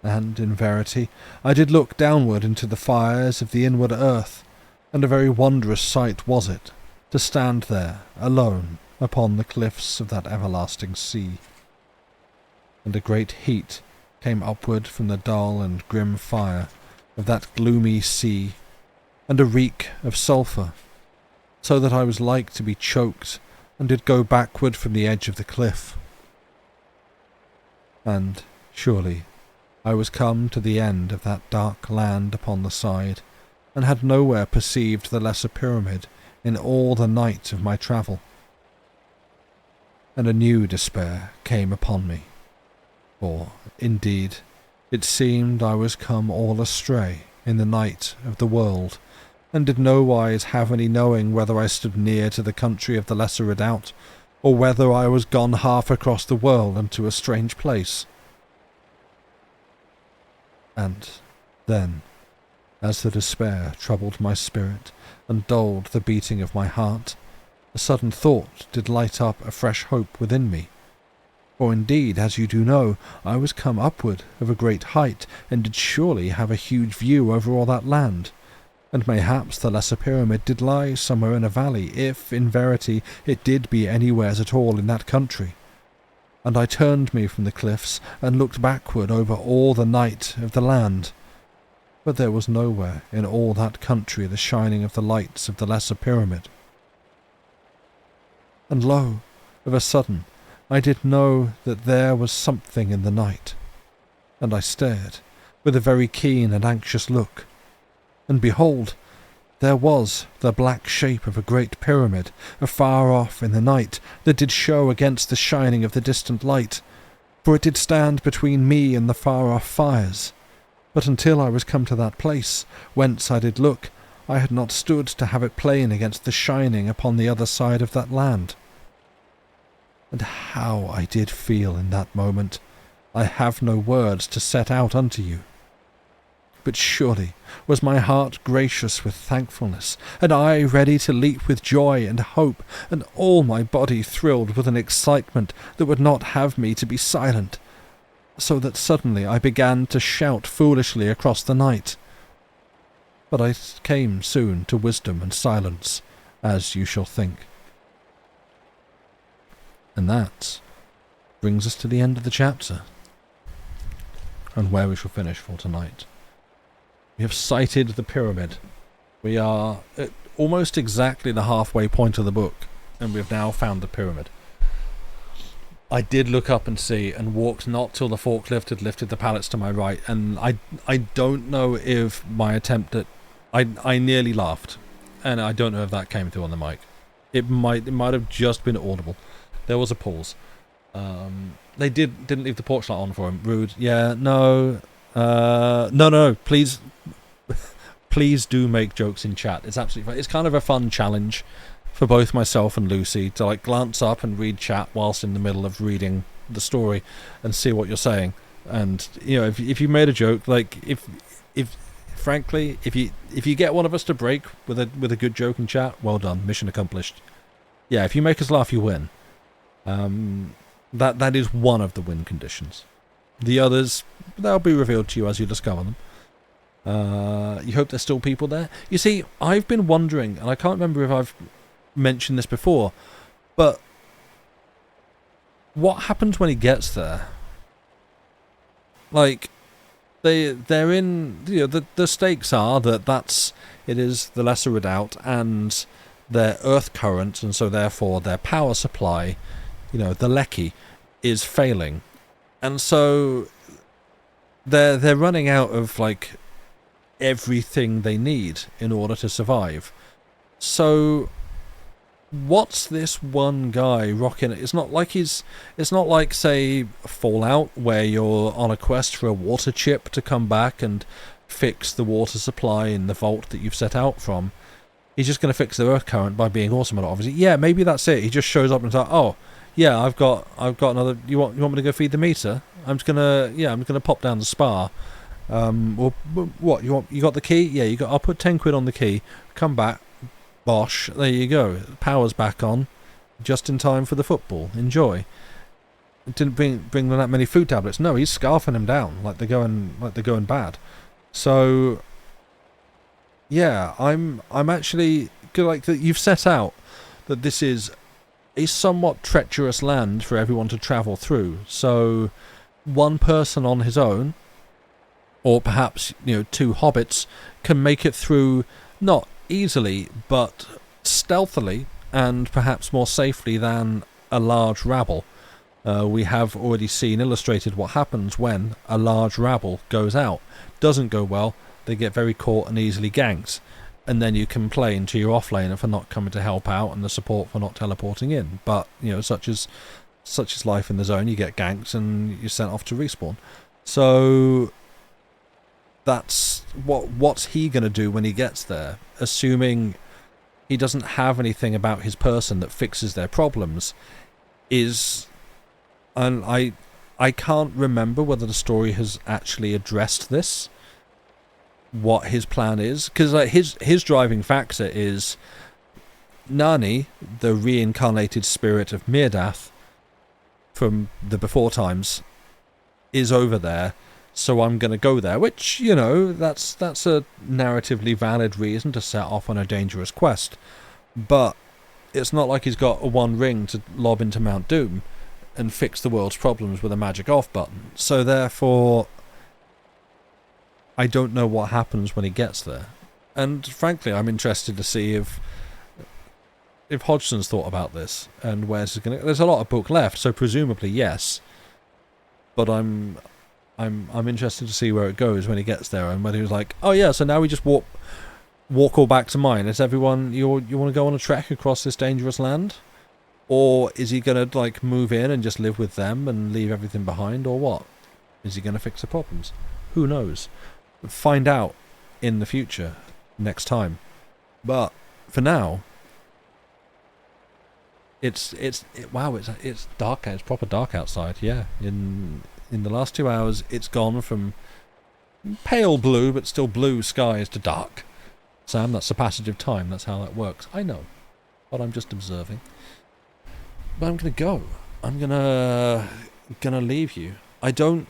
And, in verity, I did look downward into the fires of the inward earth, and a very wondrous sight was it, to stand there, alone, upon the cliffs of that everlasting sea. And a great heat came upward from the dull and grim fire of that gloomy sea, and a reek of sulphur, so that I was like to be choked, and did go backward from the edge of the cliff. And, surely, I was come to the end of that dark land upon the side, and had nowhere perceived the lesser pyramid in all the night of my travel. And a new despair came upon me, for, indeed, it seemed I was come all astray in the night of the world, and did nowise have any knowing whether I stood near to the country of the Lesser Redoubt, or whether I was gone half across the world unto a strange place. And then, as the despair troubled my spirit and dulled the beating of my heart, a sudden thought did light up a fresh hope within me. For indeed, as you do know, I was come upward of a great height, and did surely have a huge view over all that land. And mayhaps the lesser pyramid did lie somewhere in a valley, if, in verity, it did be anywheres at all in that country. And I turned me from the cliffs, and looked backward over all the night of the land. But there was nowhere in all that country the shining of the lights of the lesser pyramid. And lo, of a sudden, I did know that there was something in the night. And I stared, with a very keen and anxious look. And behold, there was the black shape of a great pyramid, afar off in the night, that did show against the shining of the distant light, for it did stand between me and the far-off fires. But until I was come to that place, whence I did look, I had not stood to have it plain against the shining upon the other side of that land. And how I did feel in that moment, I have no words to set out unto you. But surely was my heart gracious with thankfulness, and I ready to leap with joy and hope, and all my body thrilled with an excitement that would not have me to be silent, so that suddenly I began to shout foolishly across the night. But I came soon to wisdom and silence, as you shall think. And that brings us to the end of the chapter, and where we shall finish for tonight. We have sighted the pyramid. We are at almost exactly the halfway point of the book, and we have now found the pyramid. I did look up and see, and walked not till the forklift had lifted the pallets to my right, and I don't know if my attempt at... I nearly laughed, and I don't know if that came through on the mic. It might have just been audible. There was a pause. They didn't leave the porch light on for him. Rude. Yeah, no. No, please do make jokes in chat. It's absolutely fine. It's kind of a fun challenge for both myself and Lucy to like glance up and read chat whilst in the middle of reading the story and see what you're saying. And you know, if you made a joke, like if frankly, if you get one of us to break with a good joke in chat, well done, mission accomplished. Yeah, if you make us laugh, you win. That is one of the win conditions. The others, they'll be revealed to you as you discover them. You hope there's still people there. You see, I've been wondering, and I can't remember if I've mentioned this before, but what happens when he gets there? Like, they're in, you know, the stakes are that it is the Lesser Redoubt and their earth current, and so therefore their power supply, you know, the Lecky, is failing. And so they're running out of like everything they need in order to survive. So what's this one guy rocking? It's not like, say, Fallout, where you're on a quest for a water chip to come back and fix the water supply in the vault that you've set out from. He's just going to fix the earth current by being awesome at it, obviously. Yeah, maybe that's it. He just shows up and says, "Oh, yeah, I've got another. You want me to go feed the meter? I'm just gonna pop down the spa. Well, what you got the key? Yeah, you got. I'll put 10 quid on the key. Come back, bosh. There you go. Power's back on, just in time for the football. Enjoy." It didn't bring them that many food tablets. No, he's scarfing them down like they're going bad. So, yeah, I'm actually like that. You've set out that this is a somewhat treacherous land for everyone to travel through. So, one person on his own, or perhaps 2 hobbits, can make it through not easily but stealthily and perhaps more safely than a large rabble. We have already seen illustrated what happens when a large rabble goes out. Doesn't go well, they get very caught and easily ganked, and then you complain to your offlaner for not coming to help out and the support for not teleporting in. But such is life in the zone. You get ganked and you're sent off to respawn. So that's what's he going to do when he gets there, assuming he doesn't have anything about his person that fixes their problems. And I can't remember whether the story has actually addressed this, what his plan is, because his driving factor is Nani, the reincarnated spirit of Mirdath from the before times, is over there, so I'm going to go there, which, that's a narratively valid reason to set off on a dangerous quest. But it's not like he's got a one ring to lob into Mount Doom and fix the world's problems with a magic off button. So therefore, I don't know what happens when he gets there. And frankly, I'm interested to see if Hodgson's thought about this and where's it going to. There's a lot of book left, so presumably yes. But I'm interested to see where it goes when he gets there, and whether he was like, "Oh yeah, so now we just walk all back to mine. Is everyone you want to go on a trek across this dangerous land?" Or is he going to move in and just live with them and leave everything behind, or what? Is he going to fix the problems? Who knows? Find out in the future, next time. But for now, it's dark. It's proper dark outside. Yeah, in the last 2 hours, it's gone from pale blue but still blue skies to dark. Sam, that's the passage of time. That's how that works. I know, but I'm just observing. But I'm gonna go. I'm gonna leave you. I don't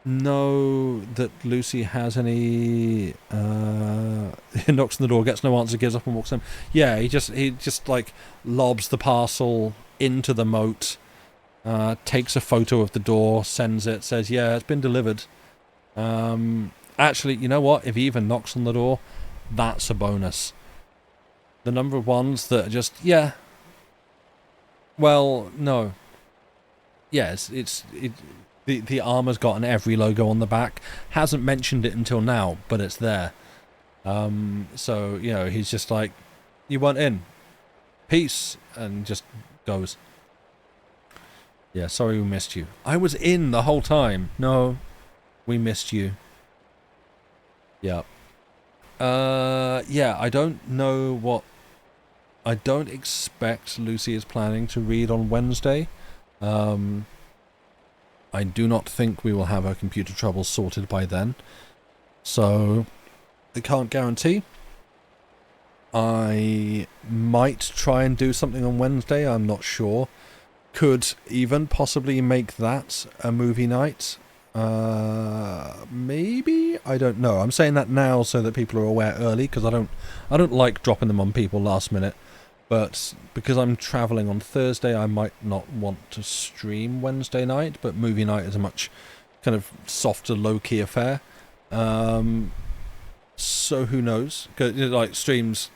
know that Lucy has any. He knocks on the door, gets no answer, gives up and walks in. Yeah, he just lobs the parcel into the moat, takes a photo of the door, sends it, says, "Yeah, it's been delivered." Actually, you know what? If he even knocks on the door, that's a bonus. The number of ones that are just, yeah. Well, no. Yes, the armor's got an every logo on the back. Hasn't mentioned it until now, but it's there. So, he's just like, "You want in? Peace," and just goes. Yeah, sorry we missed you. I was in the whole time. No, we missed you. Yeah. Yeah, I don't know what. I don't expect Lucy is planning to read on Wednesday. I do not think we will have her computer troubles sorted by then. So, I can't guarantee. I might try and do something on Wednesday, I'm not sure. Could even possibly make that a movie night. Maybe? I don't know. I'm saying that now so that people are aware early, because I don't like dropping them on people last minute. But because I'm travelling on Thursday, I might not want to stream Wednesday night, but movie night is a much kind of softer, low-key affair. So who knows? 'Cause, streams,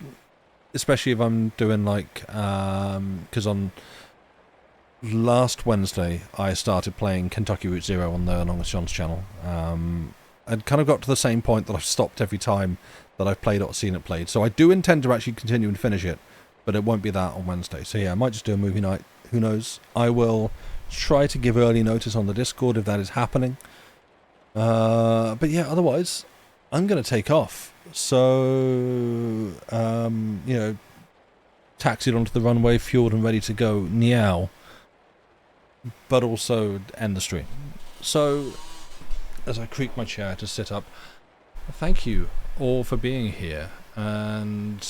especially if I'm doing because on last Wednesday I started playing Kentucky Route Zero on the Longest John's channel. I'd kind of got to the same point that I've stopped every time that I've played or seen it played. So I do intend to actually continue and finish it. but it won't be that on Wednesday. So yeah, I might just do a movie night. Who knows? I will try to give early notice on the Discord if that is happening. But yeah, otherwise, I'm going to take off. So, taxied onto the runway, fueled and ready to go, meow. But also end the stream. So, as I creak my chair to sit up, thank you all for being here. And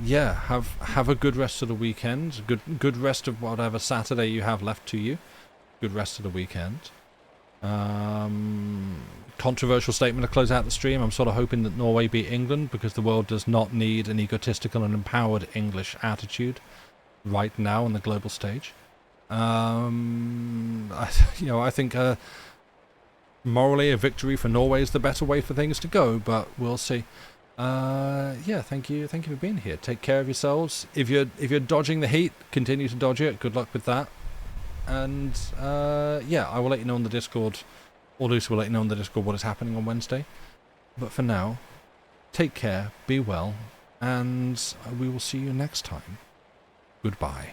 yeah, have a good rest of the weekend. Good rest of whatever Saturday you have left to you. Good rest of the weekend. Controversial statement to close out the stream. I'm sort of hoping that Norway beat England because the world does not need an egotistical and empowered English attitude right now on the global stage. I think morally a victory for Norway is the better way for things to go, but we'll see. Yeah, thank you for being here. Take care of yourselves. If you're dodging the heat, continue to dodge it. Good luck with that. And yeah, I will let you know on the Discord, or Lucy will let you know on the Discord what is happening on Wednesday. But for now, take care, be well, and we will see you next time. Goodbye.